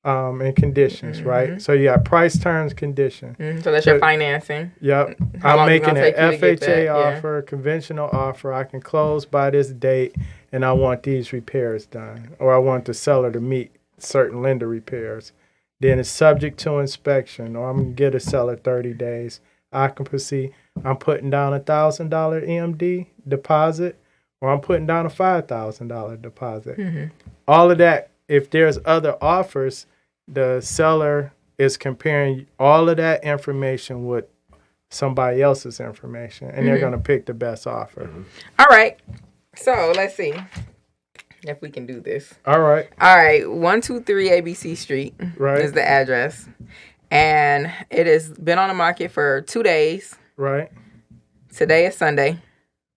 Speaker 2: and conditions, right? So you have price, terms, condition.
Speaker 1: So that's your financing.
Speaker 2: Yep. I'm making an FHA offer, conventional offer. I can close by this date, and I want these repairs done. Or I want the seller to meet certain lender repairs. Then it's subject to inspection, or I'm going to get a seller 30 days. I can proceed. I'm putting down $1,000 EMD deposit, or I'm putting down a $5,000 deposit. All of that, if there's other offers, the seller is comparing all of that information with somebody else's information, and they're going to pick the best offer.
Speaker 1: All right. So let's see if we can do this.
Speaker 2: All right.
Speaker 1: 123 ABC Street is the address. And it has been on the market for 2 days.
Speaker 2: Right.
Speaker 1: Today is Sunday.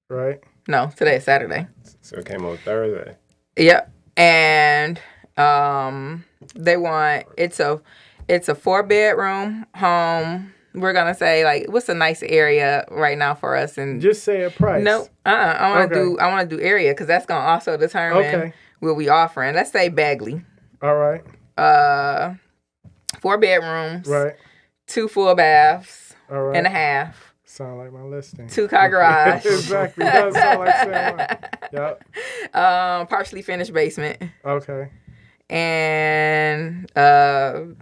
Speaker 2: Right.
Speaker 1: No, today is Saturday.
Speaker 3: So it came on Thursday.
Speaker 1: Yep. And they want it's a 4-bedroom home. We're gonna say like what's a nice area right now for us, and
Speaker 2: just say a price.
Speaker 1: No, I want to do area because that's gonna also determine what we offering. Let's say Bagley.
Speaker 2: All right.
Speaker 1: 4 bedrooms.
Speaker 2: Right.
Speaker 1: 2 full baths.
Speaker 2: All right.
Speaker 1: And a half.
Speaker 2: Sound like my listing.
Speaker 1: 2-car garage.
Speaker 2: Exactly. Does sound like same one. Yep.
Speaker 1: Partially finished basement.
Speaker 2: Okay.
Speaker 1: And they're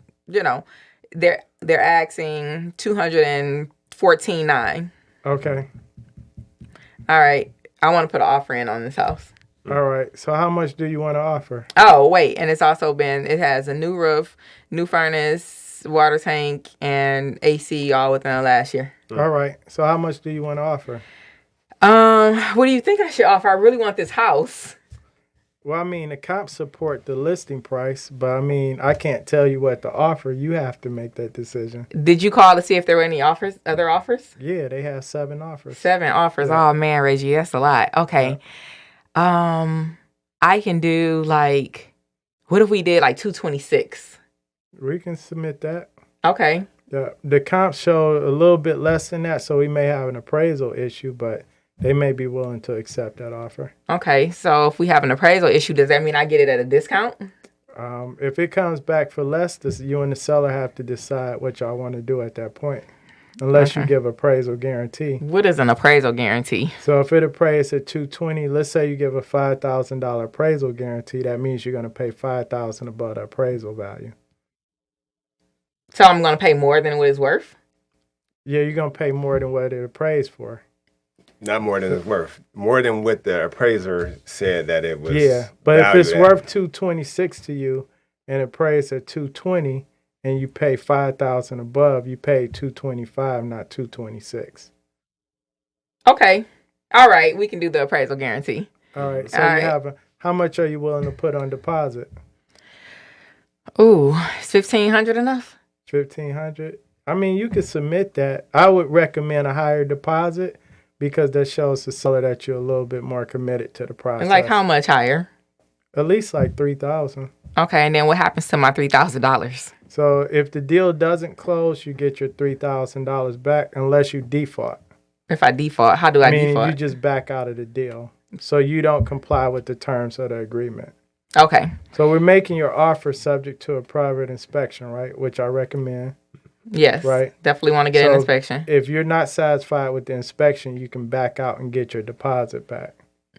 Speaker 1: asking $214,900.
Speaker 2: Okay.
Speaker 1: All right. I want to put an offer in on this house.
Speaker 2: All right. So how much do you want to offer?
Speaker 1: Oh, wait. And it has a new roof, new furnace, water tank, and AC all within the last year.
Speaker 2: All right. So how much do you want to offer?
Speaker 1: What do you think I should offer? I really want this house.
Speaker 2: Well, I mean, the comps support the listing price, but I mean, I can't tell you what to offer. You have to make that decision.
Speaker 1: Did you call to see if there were any other offers?
Speaker 2: Yeah, they have 7 offers.
Speaker 1: 7 offers. Yeah. Oh man, Reggie, that's a lot. Okay. Yeah. I can do what if we did 226?
Speaker 2: We can submit that.
Speaker 1: Okay.
Speaker 2: The comps show a little bit less than that, so we may have an appraisal issue, but they may be willing to accept that offer.
Speaker 1: Okay, so if we have an appraisal issue, does that mean I get it at a discount?
Speaker 2: If it comes back for less, you and the seller have to decide what y'all want to do at that point. unless you give appraisal guarantee.
Speaker 1: What is an appraisal guarantee?
Speaker 2: So if it appraised at 220, let's say you give a $5,000 appraisal guarantee, that means you're going to pay $5,000 above the appraisal value.
Speaker 1: So I'm going to pay more than what it's worth?
Speaker 2: Yeah, you're going to pay more than what it appraised for.
Speaker 3: Not more than it's worth. More than what the appraiser said that it was.
Speaker 2: Yeah, but if it's worth 226 to you and appraised at 220 and you pay 5,000 above, you pay 225, not 226.
Speaker 1: Okay. All right. We can do the appraisal guarantee.
Speaker 2: All right. So how much are you willing to put on deposit?
Speaker 1: Ooh, is $1,500 enough?
Speaker 2: $1,500. I mean, you could submit that. I would recommend a higher deposit because that shows the seller that you're a little bit more committed to the process.
Speaker 1: Like how much higher?
Speaker 2: At least like $3,000.
Speaker 1: Okay, and then what happens to my $3,000?
Speaker 2: So if the deal doesn't close, you get your $3,000 back unless you default.
Speaker 1: If I default, how do I default?
Speaker 2: You just back out of the deal. So you don't comply with the terms of the agreement.
Speaker 1: Okay.
Speaker 2: So we're making your offer subject to a private inspection, right? Which I recommend.
Speaker 1: Yes. Right. Definitely want to get an inspection.
Speaker 2: If you're not satisfied with the inspection, you can back out and get your deposit back.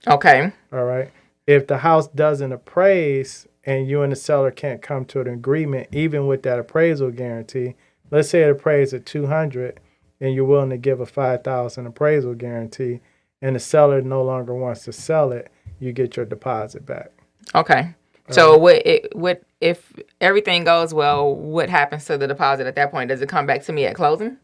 Speaker 1: Okay.
Speaker 2: All right. If the house doesn't appraise and you and the seller can't come to an agreement, even with that appraisal guarantee, let's say it appraised at 200 and you're willing to give a 5,000 appraisal guarantee and the seller no longer wants to sell it, you get your deposit back.
Speaker 1: Okay. So what if everything goes well, what happens to the deposit at that point? Does it come back to me at closing?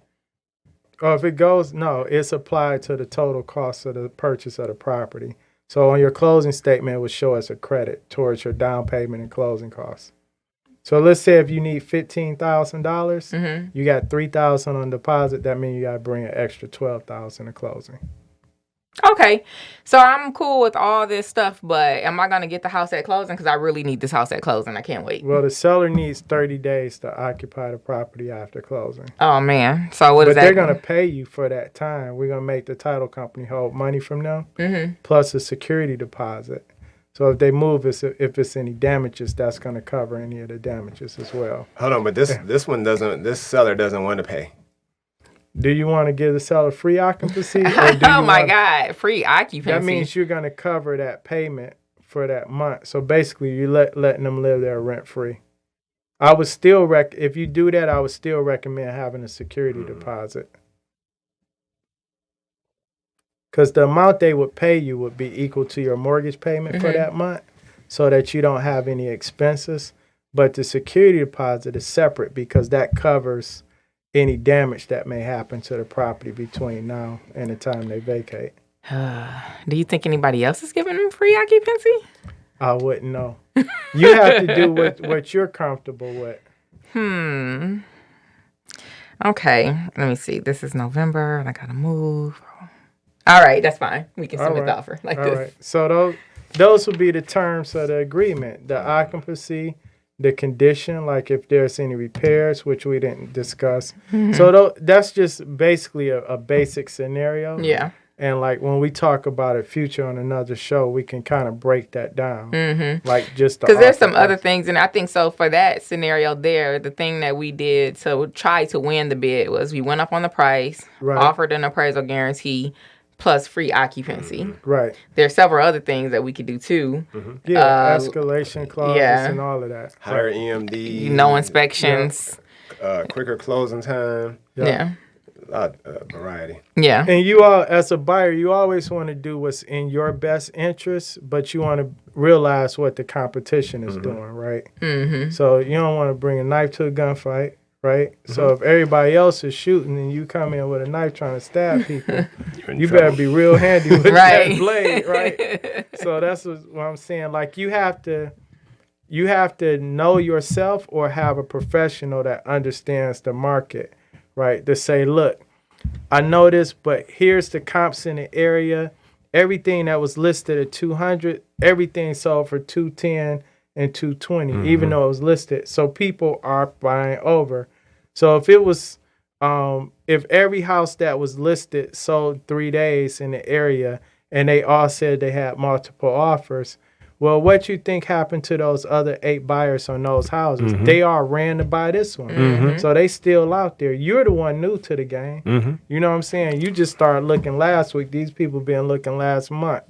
Speaker 2: Oh, if it goes, no, it's applied to the total cost of the purchase of the property. So on your closing statement, it would show as a credit towards your down payment and closing costs. So let's say if you need $15,000, you got $3,000 on deposit. That means you got to bring an extra $12,000 to closing.
Speaker 1: Okay, so I'm cool with all this stuff, but am I going to get the house at closing? Because I really need this house at closing. I can't wait.
Speaker 2: Well, the seller needs 30 days to occupy the property after closing.
Speaker 1: Oh, man. So what is that?
Speaker 2: But they're going to pay you for that time. We're going to make the title company hold money from them, plus a security deposit. So if they move, if it's any damages, that's going to cover any of the damages as well.
Speaker 3: Hold on, but this seller doesn't want to pay.
Speaker 2: Do you want to give the seller free occupancy?
Speaker 1: Oh, my God. Free occupancy.
Speaker 2: That means you're going to cover that payment for that month. So basically, you're letting them live there rent-free. I would still if you do that, I would still recommend having a security deposit. Because the amount they would pay you would be equal to your mortgage payment for that month so that you don't have any expenses. But the security deposit is separate because that covers any damage that may happen to the property between now and the time they vacate.
Speaker 1: Do you think anybody else is giving them free occupancy?
Speaker 2: I wouldn't know. You have to do what you're comfortable with.
Speaker 1: Okay, let me see. This is November, and I gotta move. All right, that's fine. We can submit the offer like this. All right.
Speaker 2: So those would be the terms of the agreement: the occupancy, the condition, like if there's any repairs, which we didn't discuss. So that's just basically a basic scenario.
Speaker 1: Yeah.
Speaker 2: And like when we talk about it future on another show, we can kind of break that down. Like just
Speaker 1: because there's some other things, and I think so for that scenario there, the thing that we did to try to win the bid was we went up on the price, offered an appraisal guarantee, plus free occupancy.
Speaker 2: Right.
Speaker 1: There's several other things that we could do too.
Speaker 2: Yeah, escalation clauses and all of that.
Speaker 3: Higher EMD.
Speaker 1: No inspections.
Speaker 3: Quicker closing time.
Speaker 1: Yeah.
Speaker 3: Variety.
Speaker 1: Yeah.
Speaker 2: And you all, as a buyer, you always want to do what's in your best interest, but you want to realize what the competition is doing, right? So you don't want to bring a knife to a gunfight. Right? So if everybody else is shooting and you come in with a knife trying to stab people, you better be real handy with that blade, right? So that's what I'm saying. Like you have to know yourself or have a professional that understands the market, right? To say, look, I know this, but here's the comps in the area. Everything that was listed at 200, everything sold for 210 and 220, even though it was listed. So people are buying over. So if it was, if every house that was listed sold 3 days in the area and they all said they had multiple offers, Well, what you think happened to those other 8 buyers on those houses? They all ran to buy this one. So they still out there. You're the one new to the game. You know what I'm saying? You just started looking last week. These people been looking last month.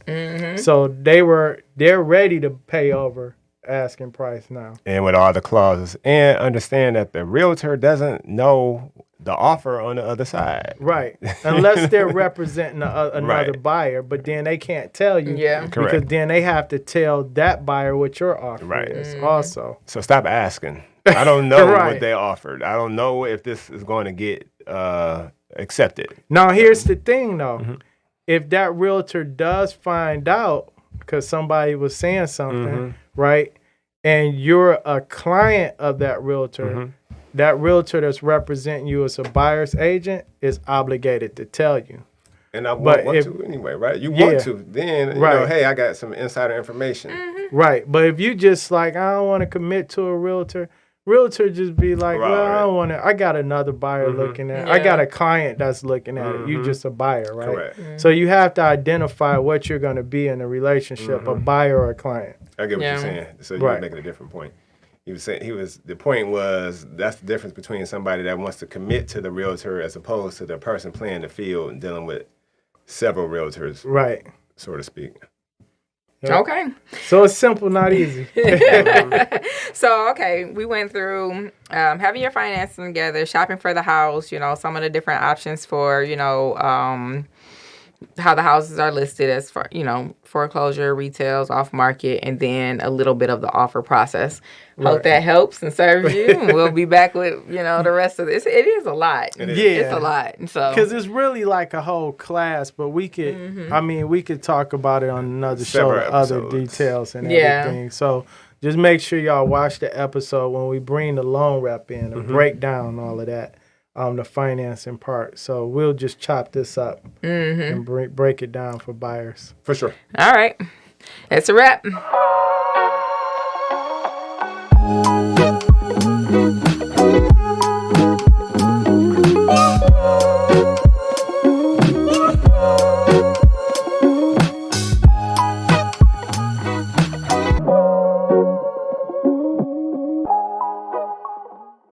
Speaker 2: So they're ready to pay over asking price now.
Speaker 3: And with all the clauses. And understand that the realtor doesn't know the offer on the other side.
Speaker 2: Right. Unless they're representing another buyer, but then they can't tell you.
Speaker 1: Yeah.
Speaker 2: Because
Speaker 3: Correct.
Speaker 2: then they have to tell that buyer what your offer
Speaker 3: Right.
Speaker 2: is also.
Speaker 3: So stop asking. I don't know
Speaker 2: Right.
Speaker 3: what they offered. I don't know if this is going to get accepted.
Speaker 2: Now, here's the thing, though. If that realtor does find out, because somebody was saying something, right, and you're a client of that realtor, that realtor that's representing you as a buyer's agent is obligated to tell you.
Speaker 3: And I
Speaker 2: But
Speaker 3: want
Speaker 2: if-
Speaker 3: to anyway, right? You
Speaker 2: Yeah.
Speaker 3: want to. Then, you know,
Speaker 2: Right.
Speaker 3: hey, I got some insider information.
Speaker 2: Right. But if you just like, I don't want to commit to a realtor just be like,
Speaker 3: Right,
Speaker 2: well, I
Speaker 3: right.
Speaker 2: don't want to, I got another buyer looking at it. I
Speaker 1: Yeah.
Speaker 2: got a client that's looking at it. You just a buyer, right?
Speaker 3: Correct.
Speaker 2: So you have to identify what you're going to be in a relationship, a buyer or a client.
Speaker 3: I get what
Speaker 1: Yeah.
Speaker 3: you're saying. So you're
Speaker 2: Right.
Speaker 3: making a different point. The point was that's the difference between somebody that wants to commit to the realtor as opposed to the person playing the field and dealing with several realtors,
Speaker 2: Right.
Speaker 3: so to speak.
Speaker 1: Okay.
Speaker 2: So it's simple, not easy.
Speaker 1: So, okay, we went through having your finances together, shopping for the house, you know, some of the different options for, you know, how the houses are listed as for, you know, foreclosure, retails, off market, and then a little bit of the offer process. Hope that helps and serves you. And we'll be back with, you know, the rest of this. It is a lot.
Speaker 3: It is.
Speaker 2: Yeah.
Speaker 1: It's a lot. So
Speaker 2: Because it's really like a whole class, but we could, I mean, we could talk about it on another show,
Speaker 3: Several
Speaker 2: other
Speaker 3: episodes.
Speaker 2: details and
Speaker 1: Yeah.
Speaker 2: everything. So just make sure y'all watch the episode when we bring the loan rep in and break down all of that, the financing part. So we'll just chop this up and break it down for buyers.
Speaker 3: For sure.
Speaker 1: all right. That's a wrap.